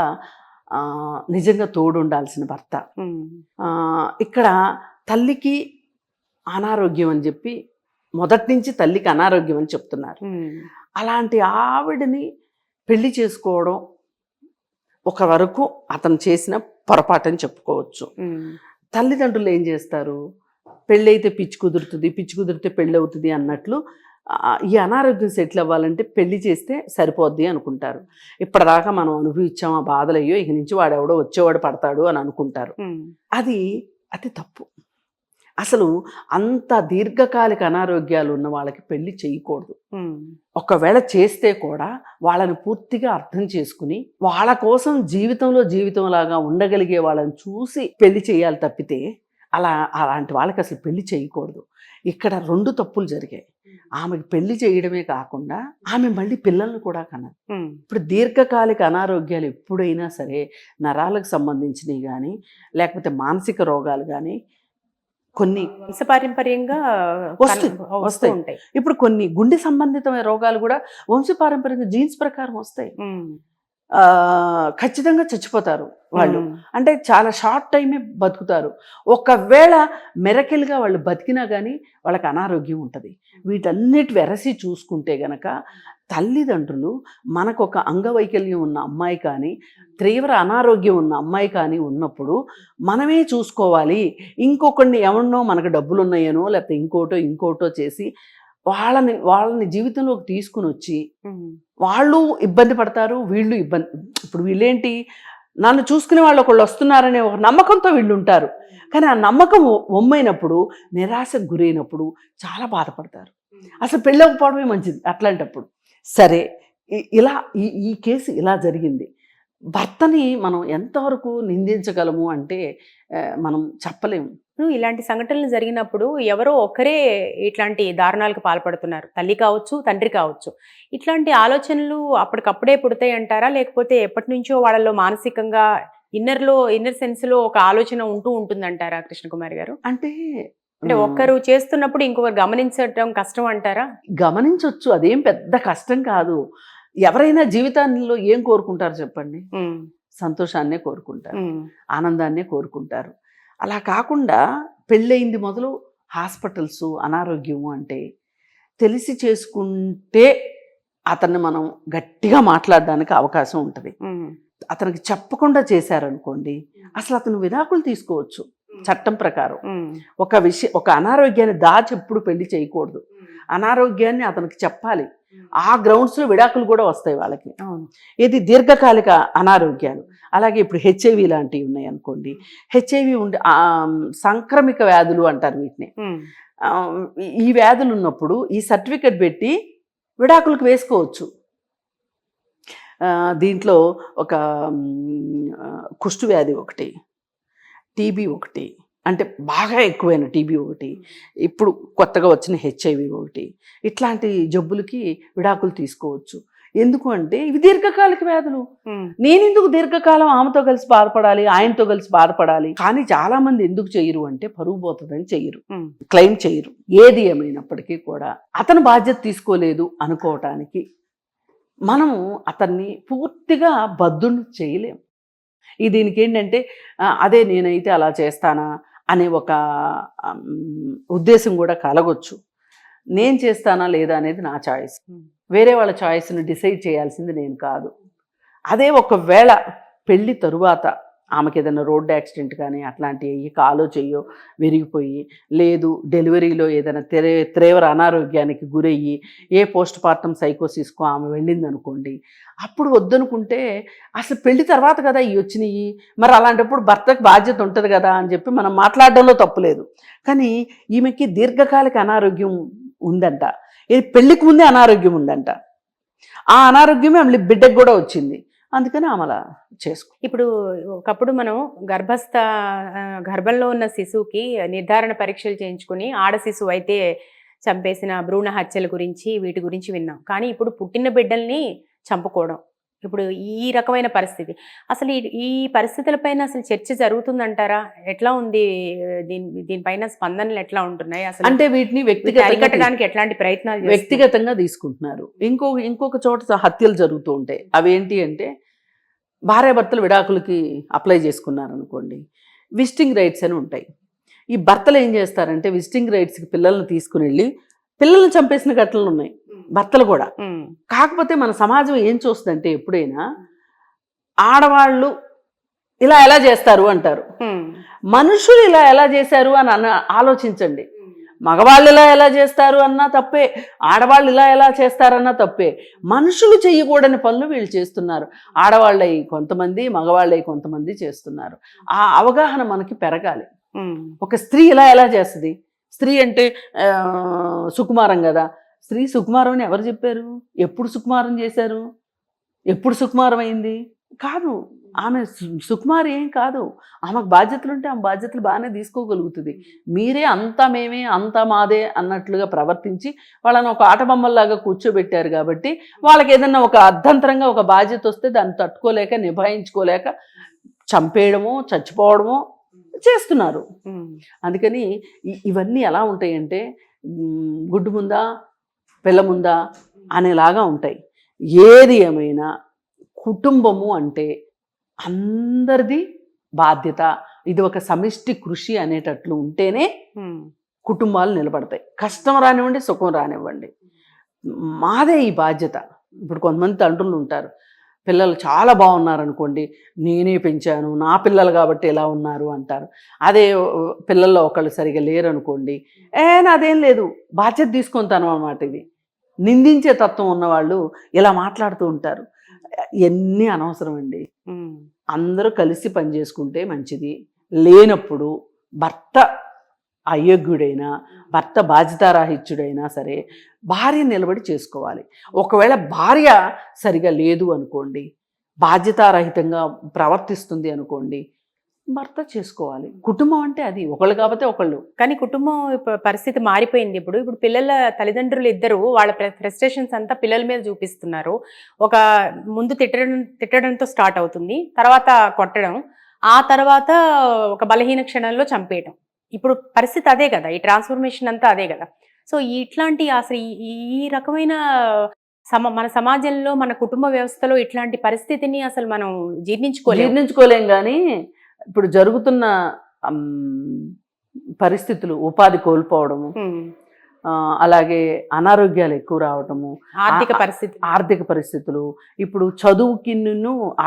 నిజంగా తోడు ఉండాల్సిన భర్త. ఇక్కడ తల్లికి అనారోగ్యం అని చెప్పి మొదటి నుంచి తల్లికి అనారోగ్యం అని చెప్తున్నారు. అలాంటి ఆవిడని పెళ్లి చేసుకోవడం ఒక వరకు అతను చేసిన పొరపాటు అని చెప్పుకోవచ్చు. తల్లిదండ్రులు ఏం చేస్తారు, పెళ్ళి అయితే పిచ్చి కుదురుతుంది, పిచ్చి కుదిరితే పెళ్ళి అవుతుంది అన్నట్లు ఈ అనారోగ్యం సెటిల్ అవ్వాలంటే పెళ్లి చేస్తే సరిపోద్ది అనుకుంటారు. ఇప్పటిదాకా మనం అనుభవించాం ఆ బాధలయ్యో, ఇక నుంచి వాడెవడో వచ్చేవాడు పడతాడు అని అనుకుంటారు. అది అతి తప్పు. అసలు అంత దీర్ఘకాలిక అనారోగ్యాలు ఉన్న వాళ్ళకి పెళ్లి చేయకూడదు. ఒకవేళ చేస్తే కూడా వాళ్ళని పూర్తిగా అర్థం చేసుకుని వాళ్ళ కోసం జీవితంలాగా ఉండగలిగే వాళ్ళని చూసి పెళ్లి చేయాలి తప్పితే అలాంటి వాళ్ళకి అసలు పెళ్లి చేయకూడదు. ఇక్కడ 2 తప్పులు జరిగాయి. ఆమెకు పెళ్లి చేయడమే కాకుండా ఆమె మళ్ళీ పిల్లల్ని కూడా కన్నది. ఇప్పుడు దీర్ఘకాలిక అనారోగ్యాలు ఎప్పుడైనా సరే నరాలకు సంబంధించినవి కానీ లేకపోతే మానసిక రోగాలు కానీ కొన్ని వంశపారంపర్యంగా వస్తాయి. ఇప్పుడు కొన్ని గుండె సంబంధితమైన రోగాలు కూడా వంశపారంపర్యంగా జీన్స్ ప్రకారం వస్తాయి. ఖచ్చితంగా చచ్చిపోతారు వాళ్ళు. అంటే చాలా షార్ట్ టైమే బతుకుతారు. ఒకవేళ మెరకిల్గా వాళ్ళు బతికినా కానీ వాళ్ళకి అనారోగ్యం ఉంటుంది. వీటన్నిటి వెరసి చూసుకుంటే గనక తల్లిదండ్రులు మనకొక అంగవైకల్యం ఉన్న అమ్మాయి కానీ తీవ్ర అనారోగ్యం ఉన్న అమ్మాయి కానీ ఉన్నప్పుడు మనమే చూసుకోవాలి. ఇంకొకరిని ఎవరినో మనకు డబ్బులు ఉన్నాయనో లేకపోతే ఇంకోటో చేసి వాళ్ళని జీవితంలోకి తీసుకుని వచ్చి వాళ్ళు ఇబ్బంది పడతారు, వీళ్ళు ఇబ్బంది. ఇప్పుడు వీళ్ళేంటి, నన్ను చూసుకునే వాళ్ళు ఒకళ్ళు వస్తున్నారనే ఒక నమ్మకంతో వీళ్ళు ఉంటారు. కానీ ఆ నమ్మకం ఒమ్మైనప్పుడు, నిరాశకు గురైనప్పుడు చాలా బాధపడతారు. అసలు పెళ్ళకపోవడమే మంచిది అట్లాంటప్పుడు. సరే, ఇలా ఈ కేసు ఇలా జరిగింది. భర్తని మనం ఎంతవరకు నిందించగలము అంటే మనం చెప్పలేము. ఇలాంటి సంఘటనలు జరిగినప్పుడు ఎవరో ఒకరే ఇట్లాంటి దారుణాలకు పాల్పడుతున్నారు, తల్లి కావచ్చు, తండ్రి కావచ్చు. ఇట్లాంటి ఆలోచనలు అప్పటికప్పుడే పుడతాయి అంటారా, లేకపోతే ఎప్పటి నుంచో వాళ్ళలో మానసికంగా ఇన్నర్ సెన్స్ లో ఒక ఆలోచన ఉంటుందంటారా కృష్ణకుమారి గారు? అంటే ఒక్కరు చేస్తున్నప్పుడు ఇంకొకరు గమనించడం కష్టం అంటారా? గమనించవచ్చు, అదేం పెద్ద కష్టం కాదు. ఎవరైనా జీవితాల్లో ఏం కోరుకుంటారు చెప్పండి? సంతోషాన్నే కోరుకుంటారు, ఆనందాన్నే కోరుకుంటారు. అలా కాకుండా పెళ్ళయింది మొదలు హాస్పిటల్స్, అనారోగ్యము అంటే తెలిసి చేసుకుంటే అతన్ని మనం గట్టిగా మాట్లాడడానికి అవకాశం ఉంటుంది. అతనికి చెప్పకుండా చేశారనుకోండి, అసలు అతను విడాకులు తీసుకోవచ్చు చట్టం ప్రకారం. ఒక అనారోగ్యాన్ని దాచి ఎప్పుడు పెళ్లి చేయకూడదు. అనారోగ్యాన్ని అతనికి చెప్పాలి. ఆ గ్రౌండ్స్లో విడాకులు కూడా వస్తాయి వాళ్ళకి. ఇది దీర్ఘకాలిక అనారోగ్యాలు. అలాగే ఇప్పుడు హెచ్ఐవి లాంటివి ఉన్నాయి అనుకోండి. హెచ్ఐవి సంక్రమిక వ్యాధులు అంటారు వీటిని. ఈ వ్యాధులు ఉన్నప్పుడు ఈ సర్టిఫికెట్ పెట్టి విడాకులకు వేసుకోవచ్చు. దీంట్లో ఒక కుష్టు వ్యాధి ఒకటి, టీబీ ఒకటి, అంటే బాగా ఎక్కువైన టీబీ ఒకటి, ఇప్పుడు కొత్తగా వచ్చిన హెచ్ఐవి ఒకటి. ఇట్లాంటి జబ్బులకి విడాకులు తీసుకోవచ్చు. ఎందుకు అంటే ఇవి దీర్ఘకాలిక వ్యాధులు. నేనెందుకు దీర్ఘకాలం ఆమెతో కలిసి బాధపడాలి, ఆయనతో కలిసి బాధపడాలి? కానీ చాలా మంది ఎందుకు చేయరు అంటే పరువు పోతుందని చేయరు, క్లెయిమ్ చేయరు. ఏది ఏమైనప్పటికీ కూడా అతను బాధ్యత తీసుకోలేదు అనుకోవటానికి మనము అతన్ని పూర్తిగా బద్దుని చేయలేము. దీనికి ఏంటంటే అదే నేనైతే అలా చేస్తానా అనే ఒక ఉద్దేశం కూడా కలగొచ్చు. నేను చేస్తానా లేదా అనేది నా చాయిస్. వేరే వాళ్ళ చాయిస్ని డిసైడ్ చేయాల్సింది నేను కాదు. అదే ఒకవేళ పెళ్ళి తరువాత ఆమెకి ఏదైనా రోడ్డు యాక్సిడెంట్ కానీ అట్లాంటివి కాలో చెయ్యో విరిగిపోయి, లేదు డెలివరీలో ఏదైనా తీవ్ర అనారోగ్యానికి గురయ్యి ఏ పోస్ట్ పార్టం సైకోసిస్కో ఆమె వెళ్ళిందనుకోండి, అప్పుడు వద్దనుకుంటే అసలు పెళ్లి తర్వాత కదా ఇవి వచ్చినాయి, మరి అలాంటప్పుడు భర్తకు బాధ్యత ఉంటుంది కదా అని చెప్పి మనం మాట్లాడడంలో తప్పులేదు. కానీ ఈమెకి దీర్ఘకాలిక అనారోగ్యం ఉందంట, ఇది పెళ్లికి ముందే అనారోగ్యం ఉందంట. ఆ అనారోగ్యమే ఆమె బిడ్డకు కూడా వచ్చింది, అందుకని ఆమె అలా చేసుకో. ఇప్పుడు ఒకప్పుడు మనం గర్భంలో ఉన్న శిశువుకి నిర్ధారణ పరీక్షలు చేయించుకుని ఆడ శిశువు అయితే చంపేసిన భ్రూణ హత్యల గురించి వీటి గురించి విన్నాం. కానీ ఇప్పుడు పుట్టిన బిడ్డల్ని చంపుకోవడం, ఇప్పుడు ఈ రకమైన పరిస్థితి, అసలు ఈ పరిస్థితులపైన అసలు చర్చ జరుగుతుందంటారా? ఎట్లా ఉంది దీనిపైన స్పందనలు ఎట్లా ఉంటున్నాయి? అసలు అంటే వీటిని అరికట్టడానికి ఎట్లాంటి ప్రయత్నాలు వ్యక్తిగతంగా తీసుకుంటున్నారు. ఇంకొక చోట హత్యలు జరుగుతూ ఉంటాయి. అవి ఏంటి అంటే, భార్యాభర్తలు విడాకులకి అప్లై చేసుకున్నారు అనుకోండి, విజిటింగ్ రైట్స్ అని ఉంటాయి. ఈ భర్తలు ఏం చేస్తారంటే విజిటింగ్ రైట్స్కి పిల్లల్ని తీసుకుని వెళ్ళి పిల్లల్ని చంపేసిన ఘటనలు ఉన్నాయి, భర్తలు కూడా. కాకపోతే మన సమాజం ఏం చూస్తుందంటే, ఎప్పుడైనా ఆడవాళ్ళు ఇలా ఎలా చేస్తారు అంటారు, మనుషులు ఇలా ఎలా చేశారు అని ఆలోచించండి. మగవాళ్ళు ఇలా ఎలా చేస్తారు అన్నా తప్పే, ఆడవాళ్ళు ఇలా ఎలా చేస్తారన్నా తప్పే. మనుషులు చేయకూడని పనులు వీళ్ళు చేస్తున్నారు. ఆడవాళ్ళయి కొంతమంది, మగవాళ్ళయి కొంతమంది చేస్తున్నారు. ఆ అవగాహన మనకి పెరగాలి. ఒక స్త్రీ ఇలా ఎలా చేస్తుంది? స్త్రీ అంటే సుకుమారం కదా. స్త్రీ సుకుమారం అని ఎవరు చెప్పారు? ఎప్పుడు సుకుమారం చేశారు? ఎప్పుడు సుకుమారం అయింది? కాదు, ఆమె సుకుమారి ఏం కాదు. ఆమెకు బాధ్యతలు ఉంటే ఆమె బాధ్యతలు బాగానే తీసుకోగలుగుతుంది. మీరే అంతా మేమే అంతా మాదే అన్నట్లుగా ప్రవర్తించి వాళ్ళని ఒక ఆటబొమ్మల్లాగా కూర్చోబెట్టారు కాబట్టి వాళ్ళకి ఏదన్నా ఒక అర్ధంతరంగా ఒక బాధ్యత వస్తే దాన్ని తట్టుకోలేక నిభాయించుకోలేక చంపేయడమో చచ్చిపోవడమో చేస్తున్నారు. అందుకని ఇవన్నీ ఎలా ఉంటాయంటే, గుడ్డు ముందా పిల్ల ముందా అనేలాగా ఉంటాయి. ఏది ఏమైనా కుటుంబము అంటే అందరిది బాధ్యత, ఇది ఒక సమిష్టి కృషి అనేటట్లు ఉంటేనే కుటుంబాలు నిలబడతాయి. కష్టం రానివ్వండి, సుఖం రానివ్వండి, మాదే ఈ బాధ్యత. ఇప్పుడు కొంతమంది తండ్రులు ఉంటారు, పిల్లలు చాలా బాగున్నారనుకోండి, నేనే పెంచాను, నా పిల్లలు కాబట్టి ఎలా ఉన్నారు అంటారు. అదే పిల్లల్లో ఒకళ్ళు సరిగా లేరనుకోండి, నాదేం లేదు, బాధ్యత తీసుకుంటాను అన్నమాట. ఇది నిందించే తత్వం ఉన్నవాళ్ళు ఇలా మాట్లాడుతూ ఉంటారు. ఇవన్నీ అనవసరం అండి. అందరూ కలిసి పనిచేసుకుంటే మంచిది. లేనప్పుడు భర్త అయోగ్యుడైనా, భర్త బాధ్యతారాహిత్యుడైనా సరే భార్య నిలబడి చేసుకోవాలి. ఒకవేళ భార్య సరిగా లేదు అనుకోండి, బాధ్యతారహితంగా ప్రవర్తిస్తుంది అనుకోండి, భర్త చేసుకోవాలి. కుటుంబం అంటే అది ఒకళ్ళు కాకపోతే ఒకళ్ళు. కానీ కుటుంబం పరిస్థితి మారిపోయింది. ఇప్పుడు పిల్లల తల్లిదండ్రులు ఇద్దరు వాళ్ళ ఫ్రస్ట్రేషన్స్ అంతా పిల్లల మీద చూపిస్తున్నారు. ఒక ముందు తిట్టడంతో స్టార్ట్ అవుతుంది, తర్వాత కొట్టడం, ఆ తర్వాత ఒక బలహీన క్షణంలో చంపేయడం. ఇప్పుడు పరిస్థితి అదే కదా, ఈ ట్రాన్స్ఫర్మేషన్ అంతా అదే కదా. సో ఇట్లాంటి అసలు ఈ రకమైన మన సమాజంలో, మన కుటుంబ వ్యవస్థలో ఇట్లాంటి పరిస్థితిని అసలు మనం జీర్ణించుకోలేం. కానీ ఇప్పుడు జరుగుతున్న పరిస్థితులు, ఉపాధి కోల్పోవడము, అలాగే అనారోగ్యాలు ఎక్కువ రావటము, ఆర్థిక పరిస్థితులు, ఇప్పుడు చదువుకి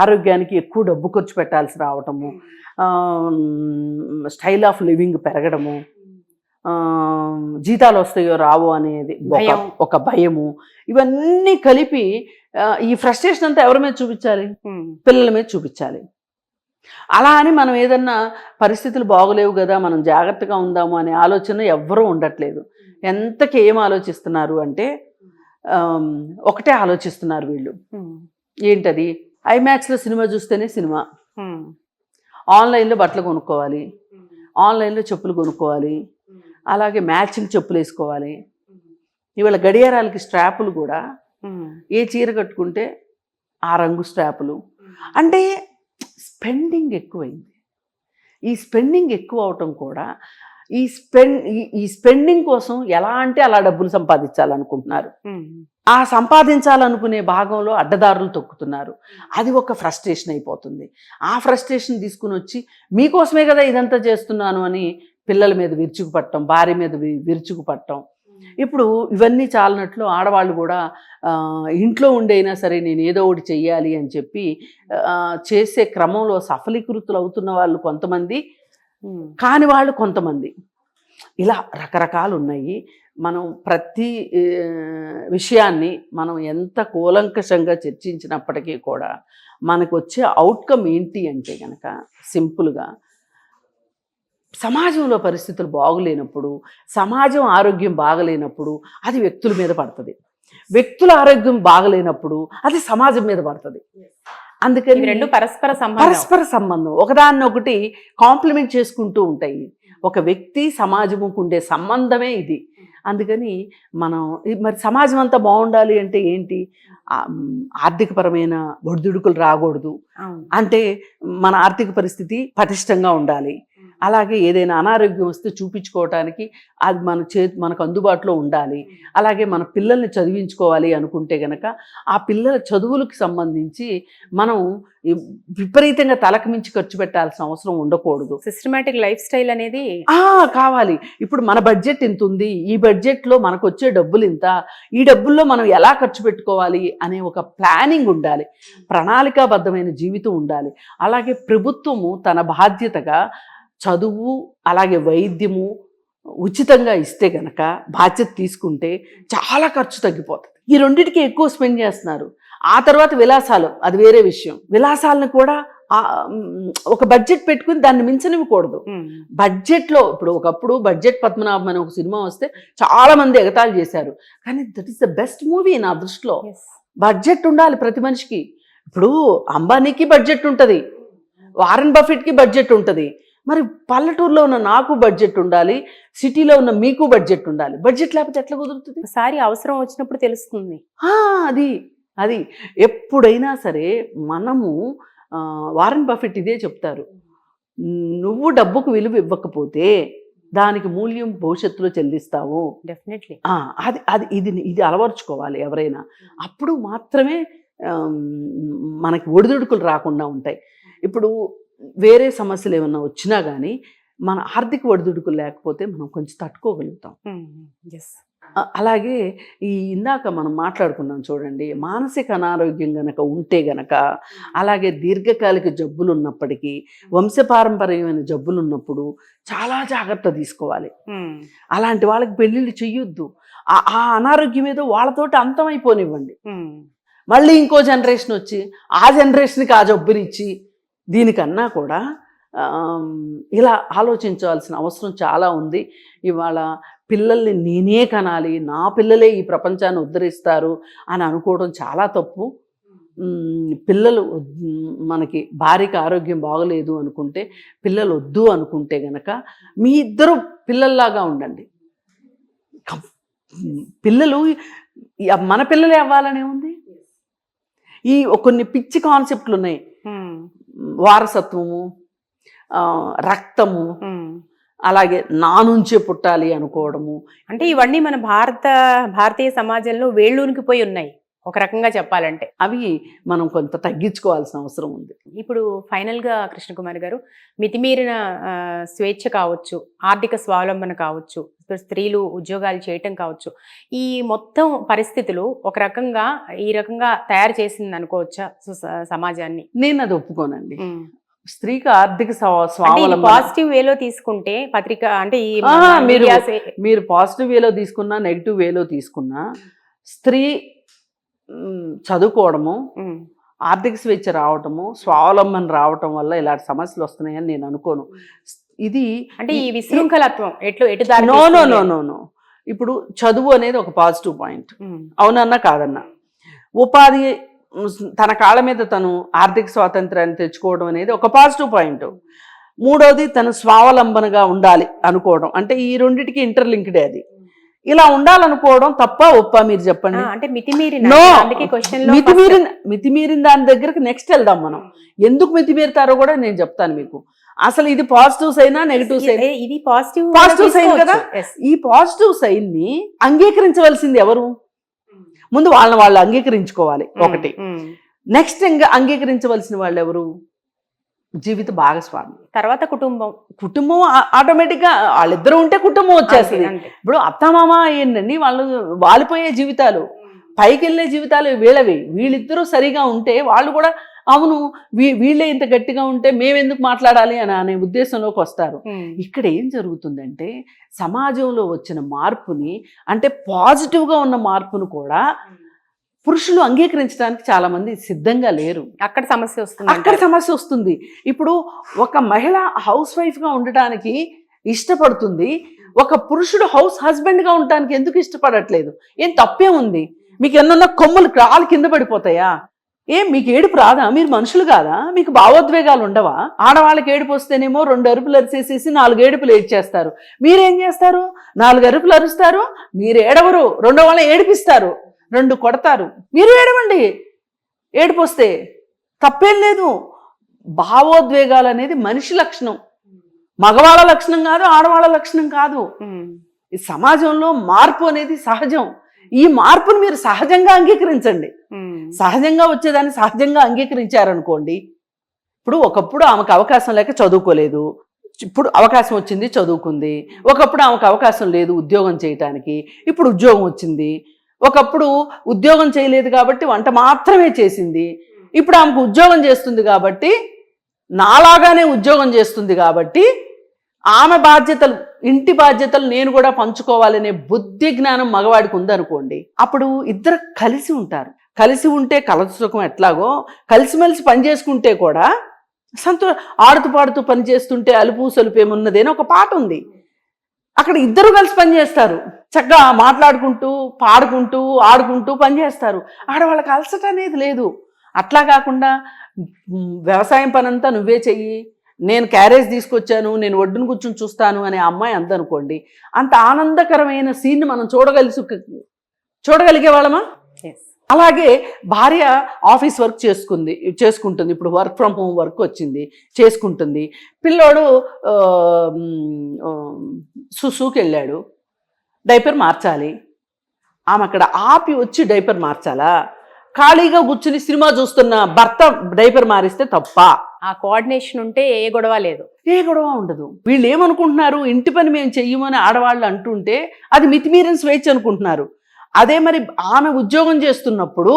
ఆరోగ్యానికి ఎక్కువ డబ్బు ఖర్చు పెట్టాల్సి రావటము, స్టైల్ ఆఫ్ లివింగ్ పెరగడము, జీతాలు వస్తాయో రావో అనేది ఒక భయము, ఇవన్నీ కలిపి ఈ ఫ్రస్ట్రేషన్ అంతా ఎవరి మీద చూపించాలి? పిల్లల మీద చూపించాలి. అలా అని మనం ఏదన్నా పరిస్థితులు బాగోలేవు కదా, మనం జాగ్రత్తగా ఉందాము అనే ఆలోచన ఎవ్వరూ ఉండట్లేదు. ఎంతకి ఏం ఆలోచిస్తున్నారు అంటే, ఒకటే ఆలోచిస్తున్నారు వీళ్ళు. ఏంటది? ఐమాక్స్లో సినిమా చూస్తేనే సినిమా, ఆన్లైన్లో బట్టలు కొనుక్కోవాలి, ఆన్లైన్లో చెప్పులు కొనుక్కోవాలి, అలాగే మ్యాచింగ్ చెప్పులు వేసుకోవాలి. ఇవాళ గడియారాలకి స్ట్రాపులు కూడా ఏ చీర కట్టుకుంటే ఆ రంగు స్ట్రాపులు. అంటే స్పెండింగ్ ఎక్కువైంది. ఈ స్పెండింగ్ ఎక్కువ అవటం కూడా ఈ స్పెండింగ్ కోసం ఎలా అంటే అలా డబ్బులు సంపాదించాలనుకుంటున్నారు. ఆ సంపాదించాలనుకునే భాగంలో అడ్డదారులు తొక్కుతున్నారు. అది ఒక ఫ్రస్ట్రేషన్ అయిపోతుంది. ఆ ఫ్రస్ట్రేషన్ తీసుకుని వచ్చి మీకోసమే కదా ఇదంతా చేస్తున్నాను అని పిల్లల మీద విరుచుకుపట్టడం, భార్య మీద విరుచుకుపట్టడం, ఇప్పుడు ఇవన్నీ చాలినట్లు ఆడవాళ్ళు కూడా ఇంట్లో ఉండైనా సరే నేను ఏదో ఒకటి చెయ్యాలి అని చెప్పి చేసే క్రమంలో సఫలీకృతులు అవుతున్న వాళ్ళు కొంతమంది, కాని వాళ్ళు కొంతమంది, ఇలా రకరకాలు ఉన్నాయి. మనం ప్రతి విషయాన్ని మనం ఎంత కూలంకషంగా చర్చించినప్పటికీ కూడా మనకు వచ్చే అవుట్కమ్ ఏంటి అంటే కనుక సింపుల్గా సమాజంలో పరిస్థితులు బాగులేనప్పుడు, సమాజం ఆరోగ్యం బాగలేనప్పుడు అది వ్యక్తుల మీద పడుతుంది. వ్యక్తుల ఆరోగ్యం బాగలేనప్పుడు అది సమాజం మీద పడుతుంది. అందుకని రెండు పరస్పర సంబంధం ఒకదాన్ని ఒకటి కాంప్లిమెంట్ చేసుకుంటూ ఉంటాయి. ఒక వ్యక్తి సమాజముకు ఉండే సంబంధమే ఇది. అందుకని మనం మరి సమాజం అంతా బాగుండాలి అంటే ఏంటి? ఆర్థికపరమైన ఒడిదుడుకులు రాకూడదు. అంటే మన ఆర్థిక పరిస్థితి పటిష్టంగా ఉండాలి. అలాగే ఏదైనా అనారోగ్యం వస్తే చూపించుకోవటానికి అది మనకు అందుబాటులో ఉండాలి. అలాగే మన పిల్లల్ని చదివించుకోవాలి అనుకుంటే గనక ఆ పిల్లల చదువులకు సంబంధించి మనం విపరీతంగా తలకు మించి ఖర్చు పెట్టాల్సిన అవసరం ఉండకూడదు. సిస్టమాటిక్ లైఫ్ స్టైల్ అనేది కావాలి. ఇప్పుడు మన బడ్జెట్ ఇంత ఉంది, ఈ బడ్జెట్లో మనకు వచ్చే డబ్బులు ఇంత, ఈ డబ్బుల్లో మనం ఎలా ఖర్చు పెట్టుకోవాలి అనే ఒక ప్లానింగ్ ఉండాలి. ప్రణాళికాబద్ధమైన జీవితం ఉండాలి. అలాగే ప్రభుత్వము తన బాధ్యతగా చదువు అలాగే వైద్యము ఉచితంగా ఇస్తే గనక బాధ్యత తీసుకుంటే చాలా ఖర్చు తగ్గిపోతుంది. ఈ రెండింటికి ఎక్కువ స్పెండ్ చేస్తున్నారు. ఆ తర్వాత విలాసాలు, అది వేరే విషయం. విలాసాలను కూడా ఒక బడ్జెట్ పెట్టుకుని దాన్ని మించనివ్వకూడదు. బడ్జెట్లో ఇప్పుడు ఒకప్పుడు బడ్జెట్ పద్మనాభం అనే ఒక సినిమా వస్తే చాలా మంది ఎగతాళి చేశారు. కానీ that is the best movie నా దృష్టిలో. బడ్జెట్ ఉండాలి ప్రతి మనిషికి. ఇప్పుడు అంబానీకి బడ్జెట్ ఉంటుంది, వారన్ బఫెట్కి బడ్జెట్ ఉంటుంది. మరి పల్లెటూరులో ఉన్న నాకు బడ్జెట్ ఉండాలి, సిటీలో ఉన్న మీకు బడ్జెట్ ఉండాలి. బడ్జెట్ లేకపోతే ఎట్లా కుదురుతుంది? ఒకసారి అవసరం వచ్చినప్పుడు తెలుస్తుంది. అది ఎప్పుడైనా సరే మనము వారన్ బఫెట్ ఇదే చెప్తారు, నువ్వు డబ్బుకు విలువ ఇవ్వకపోతే దానికి మూల్యం భవిష్యత్తులో చెల్లిస్తావు. డెఫినెట్లీ ఇది అలవర్చుకోవాలి ఎవరైనా. అప్పుడు మాత్రమే మనకి ఒడిదుడుకులు రాకుండా ఉంటాయి. ఇప్పుడు వేరే సమస్యలు ఏమన్నా వచ్చినా కానీ మన ఆర్థిక ఒడిదుడుకులు లేకపోతే మనం కొంచెం తట్టుకోగలుగుతాం. అలాగే ఇందాక మనం మాట్లాడుకున్నాం చూడండి, మానసిక అనారోగ్యం గనక ఉంటే గనక, అలాగే దీర్ఘకాలిక జబ్బులు ఉన్నప్పటికీ, వంశపారంపర్యమైన జబ్బులు ఉన్నప్పుడు చాలా జాగ్రత్త తీసుకోవాలి. అలాంటి వాళ్ళకి పెళ్ళిళ్ళు చెయ్యొద్దు. ఆ అనారోగ్యం ఏదో వాళ్ళతోటి అంతమైపోనివ్వండి. మళ్ళీ ఇంకో జనరేషన్ వచ్చి ఆ జనరేషన్కి ఆ జబ్బునిచ్చి, దీనికన్నా కూడా ఇలా ఆలోచించాల్సిన అవసరం చాలా ఉంది. ఇవాళ పిల్లల్ని నేనే కనాలి, నా పిల్లలే ఈ ప్రపంచాన్ని ఉద్ధరిస్తారు అని అనుకోవడం చాలా తప్పు. పిల్లలు మనకి భార్యకి ఆరోగ్యం బాగలేదు అనుకుంటే, పిల్లలు వద్దు అనుకుంటే గనక మీ ఇద్దరు పిల్లల్లాగా ఉండండి. పిల్లలు మన పిల్లలే అవ్వాలనే ఉంది. ఈ కొన్ని పిచ్చి కాన్సెప్ట్లు ఉన్నాయి. వారసత్వము, రక్తము, అలాగే నా నుంచే పుట్టాలి అనుకోవడము. అంటే ఇవన్నీ మన భారతీయ సమాజంలో వేళ్ళూనికిపోయి ఉన్నాయి ఒక రకంగా చెప్పాలంటే. అవి మనం కొంత తగ్గించుకోవాల్సిన అవసరం ఉంది. ఇప్పుడు ఫైనల్గా కృష్ణకుమారి గారు, మితిమీరిన స్వేచ్ఛ కావచ్చు, ఆర్థిక స్వావలంబన కావచ్చు, స్త్రీలు ఉద్యోగాలు చేయటం కావచ్చు, ఈ మొత్తం పరిస్థితులు ఒక రకంగా ఈ రకంగా తయారు చేసింది అనుకోవచ్చా సమాజాన్ని? నేను అది ఒప్పుకోనండి. స్త్రీకి ఆర్థిక స్వావలంబన పాజిటివ్ వేలో తీసుకుంటే పత్రిక అంటే మీరు పాజిటివ్ వేలో తీసుకున్నా, నెగిటివ్ వేలో తీసుకున్నా, స్త్రీ చదువుకోవడము, ఆర్థిక స్వేచ్ఛ రావటము, స్వావలంబన రావటం వల్ల ఇలాంటి సమస్యలు వస్తున్నాయని నేను అనుకోను. ఇది అంటే ఈ విశృంఖలత్వం నో. ఇప్పుడు చదువు అనేది ఒక పాజిటివ్ పాయింట్, అవునన్నా కాదన్నా. ఉపాధి, తన కాళ్ళ మీద తను ఆర్థిక స్వాతంత్రాన్ని తెచ్చుకోవడం అనేది ఒక పాజిటివ్ పాయింట్. మూడోది తను స్వావలంబనగా ఉండాలి అనుకోవడం, అంటే ఈ రెండిటికి ఇంటర్లింక్డే. అది ఇలా ఉండాలనుకోవడం తప్ప ఒప్ప మీరు చెప్పండి. అంటే మితిమీరిన దాని దగ్గరకు నెక్స్ట్ వెళ్దాం మనం. ఎందుకు మితిమీరుతారో కూడా నేను చెప్తాను మీకు. అసలు ఇది పాజిటివ్ సైనా నెగిటివ్ సైన్? ఇది పాజిటివ్ సైన్ కదా. ఈ పాజిటివ్ సైన్ ని అంగీకరించవలసింది ఎవరు? ముందు వాళ్ళు అంగీకరించుకోవాలి ఒకటి. నెక్స్ట్ అంగీకరించవలసిన వాళ్ళు ఎవరు? జీవిత భాగస్వామి. తర్వాత కుటుంబం. కుటుంబం ఆటోమేటిక్గా వాళ్ళిద్దరూ ఉంటే కుటుంబం వచ్చేస్తుంది. అంతే. ఇప్పుడు అత్తమామ ఏంటండి వాళ్ళు వాలిపోయే జీవితాలు, పైకి వెళ్ళే జీవితాలు వీళ్ళవి. వీళ్ళిద్దరూ సరిగా ఉంటే వాళ్ళు కూడా అవును వీళ్ళే ఇంత గట్టిగా ఉంటే మేమెందుకు మాట్లాడాలి అని అనే ఉద్దేశంలోకి వస్తారు. ఇక్కడ ఏం జరుగుతుందంటే సమాజంలో వచ్చిన మార్పుని, అంటే పాజిటివ్గా ఉన్న మార్పును కూడా పురుషులు అంగీకరించడానికి చాలా మంది సిద్ధంగా లేరు. అక్కడ సమస్య వస్తుంది. ఇప్పుడు ఒక మహిళ హౌస్ వైఫ్గా ఉండటానికి ఇష్టపడుతుంది, ఒక పురుషుడు హౌస్ హస్బెండ్గా ఉండటానికి ఎందుకు ఇష్టపడట్లేదు? ఏం తప్పే ఉంది? మీకు ఎన్నన్నా కొమ్ములు కాలు కింద పడిపోతాయా? మీకు ఏడుపు రాదా? మీరు మనుషులు కాదా? మీకు భావోద్వేగాలు ఉండవా? ఆడవాళ్ళకి ఏడుపు వస్తేనేమో 2 అరుపులు అరిసేసేసి 4 ఏడుపులు ఏడ్చేస్తారు. మీరేం చేస్తారు? 4 అరుపులు అరుస్తారు, మీరు ఏడవరు, 2వ వాళ్ళని ఏడిపిస్తారు, 2 కొడతారు. మీరు ఏడవండి, ఏడుపు వస్తే తప్పేం లేదు. భావోద్వేగాలు అనేది మనిషి లక్షణం, మగవాళ్ళ లక్షణం కాదు, ఆడవాళ్ళ లక్షణం కాదు. ఈ సమాజంలో మార్పు అనేది సహజం. ఈ మార్పును మీరు సహజంగా అంగీకరించండి. సహజంగా వచ్చేదాన్ని సహజంగా అంగీకరించారనుకోండి. ఇప్పుడు ఒకప్పుడు ఆమెకు అవకాశం లేక చదువుకోలేదు, ఇప్పుడు అవకాశం వచ్చింది చదువుకుంది. ఒకప్పుడు ఆమెకు అవకాశం లేదు ఉద్యోగం చేయటానికి, ఇప్పుడు ఉద్యోగం వచ్చింది. ఒకప్పుడు ఉద్యోగం చేయలేదు కాబట్టి వంట మాత్రమే చేసింది, ఇప్పుడు ఆమెకు ఉద్యోగం చేస్తుంది కాబట్టి, నాలాగానే ఉద్యోగం చేస్తుంది కాబట్టి ఆమె బాధ్యతలు, ఇంటి బాధ్యతలు నేను కూడా పంచుకోవాలనే బుద్ధి జ్ఞానం మగవాడికి ఉందనుకోండి, అప్పుడు ఇద్దరు కలిసి ఉంటారు. కలిసి ఉంటే కలదు సుఖం ఎట్లాగో కలిసిమెలిసి పని చేసుకుంటే కూడా ఆడుతూ పాడుతూ పని చేస్తుంటే అలుపు సలుపు ఏమున్నదేనో ఒక పాట ఉంది. అక్కడ ఇద్దరు కలిసి పని చేస్తారు, చక్కగా మాట్లాడుకుంటూ పాడుకుంటూ ఆడుకుంటూ పని చేస్తారు. ఆడవాళ్ళకి అలసట అనేది లేదు. అట్లా కాకుండా వ్యవసాయం పనంతా నువ్వే చెయ్యి, నేను క్యారేజ్ తీసుకొచ్చాను, నేను ఒడ్డును కూర్చొని చూస్తాను అనే అమ్మాయి అందనుకోండి, అంత ఆనందకరమైన సీన్ మనం చూడగలిగే వాళ్ళమా? అలాగే భార్య ఆఫీస్ వర్క్ చేసుకుంటుంది, ఇప్పుడు వర్క్ ఫ్రమ్ హోమ్ వర్క్ వచ్చింది, చేసుకుంటుంది. పిల్లోడు సుసూకి వెళ్ళాడు, డైపర్ మార్చాలి. ఆమె అక్కడ ఆపి వచ్చి డైపర్ మార్చాలా? ఖాళీగా కూర్చుని సినిమా చూస్తున్న భర్త డైపర్ మారిస్తే తప్ప? ఆ కోఆర్డినేషన్ ఉంటే ఏ గొడవ లేదు, ఏ గొడవ ఉండదు. వీళ్ళు ఏమనుకుంటున్నారు, ఇంటి పని మేము చెయ్యమని ఆడవాళ్ళు అంటుంటే అది మితిమీరిన స్వేచ్ఛ అనుకుంటున్నారు. అదే మరి ఆమె ఉద్యోగం చేస్తున్నప్పుడు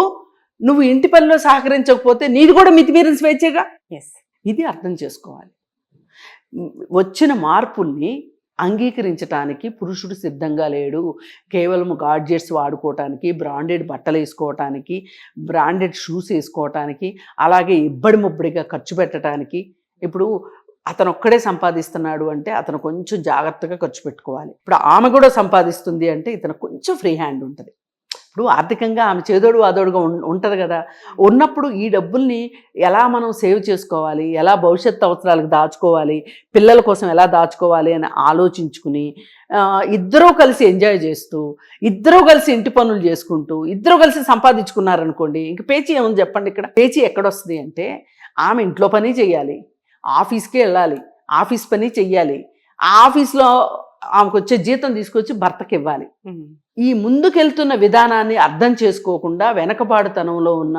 నువ్వు ఇంటి పనిలో సహకరించకపోతే నీది కూడా మితిమీరిన స్వేచ్ఛగా. ఇది అర్థం చేసుకోవాలి. వచ్చిన మార్పుల్ని అంగీకరించడానికి పురుషుడు సిద్ధంగా లేడు. కేవలం గాడ్జెట్స్ వాడుకోవటానికి, బ్రాండెడ్ బట్టలు వేసుకోవటానికి, బ్రాండెడ్ షూస్ వేసుకోవటానికి, అలాగే ఇబ్బడి ముబ్బడిగా ఖర్చు పెట్టడానికి. ఇప్పుడు అతను ఒక్కడే సంపాదిస్తున్నాడు అంటే అతను కొంచెం జాగ్రత్తగా ఖర్చు పెట్టుకోవాలి. ఇప్పుడు ఆమె కూడా సంపాదిస్తుంది అంటే ఇతను కొంచెం ఫ్రీ హ్యాండ్ ఉంటుంది. ఇప్పుడు ఆర్థికంగా ఆమె చేదోడు వాదోడుగా ఉంటుంది కదా. ఉన్నప్పుడు ఈ డబ్బుల్ని ఎలా మనం సేవ్ చేసుకోవాలి, ఎలా భవిష్యత్తు అవసరాలకు దాచుకోవాలి, పిల్లల కోసం ఎలా దాచుకోవాలి అని ఆలోచించుకుని ఇద్దరూ కలిసి ఎంజాయ్ చేస్తూ, ఇద్దరూ కలిసి ఇంటి పనులు చేసుకుంటూ, ఇద్దరూ కలిసి సంపాదించుకున్నారనుకోండి, ఇంక పేచీ ఏముంది చెప్పండి? ఇక్కడ పేచీ ఎక్కడొస్తుంది అంటే ఆమె ఇంట్లో పని చేయాలి, ఆఫీస్కి వెళ్ళాలి, ఆఫీస్ పని చెయ్యాలి, ఆ ఆఫీస్లో ఆమెకు వచ్చే జీతం తీసుకొచ్చి భర్తకి ఇవ్వాలి. ఈ ముందుకెళ్తున్న విధానాన్ని అర్థం చేసుకోకుండా వెనకబాటుతనంలో ఉన్న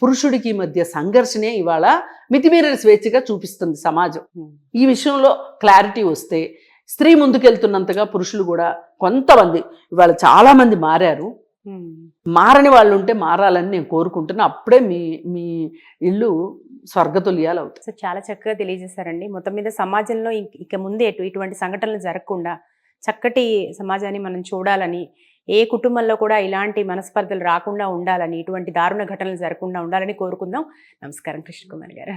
పురుషుడికి మధ్య సంఘర్షణే ఇవాళ మితిమీరిన స్వేచ్ఛగా చూపిస్తుంది సమాజం. ఈ విషయంలో క్లారిటీ వస్తే స్త్రీ ముందుకెళ్తున్నంతగా పురుషులు కూడా కొంతమంది, ఇవాళ చాలామంది మారారు. మారని వాళ్ళు ఉంటే మారాలని నేను కోరుకుంటున్నా. అప్పుడే మీ ఇల్లు స్వర్గతుల్యాలు అవుతాయి. సో చాలా చక్కగా తెలియజేశారండి. మొత్తం మీద సమాజంలో ఇక ముందే ఇటువంటి సంఘటనలు జరగకుండా చక్కటి సమాజాన్ని మనం చూడాలని, ఏ కుటుంబంలో కూడా ఇలాంటి మనస్పర్ధలు రాకుండా ఉండాలని, ఇటువంటి దారుణ ఘటనలు జరగకుండా ఉండాలని కోరుకుందాం. నమస్కారం కృష్ణకుమారి గారు.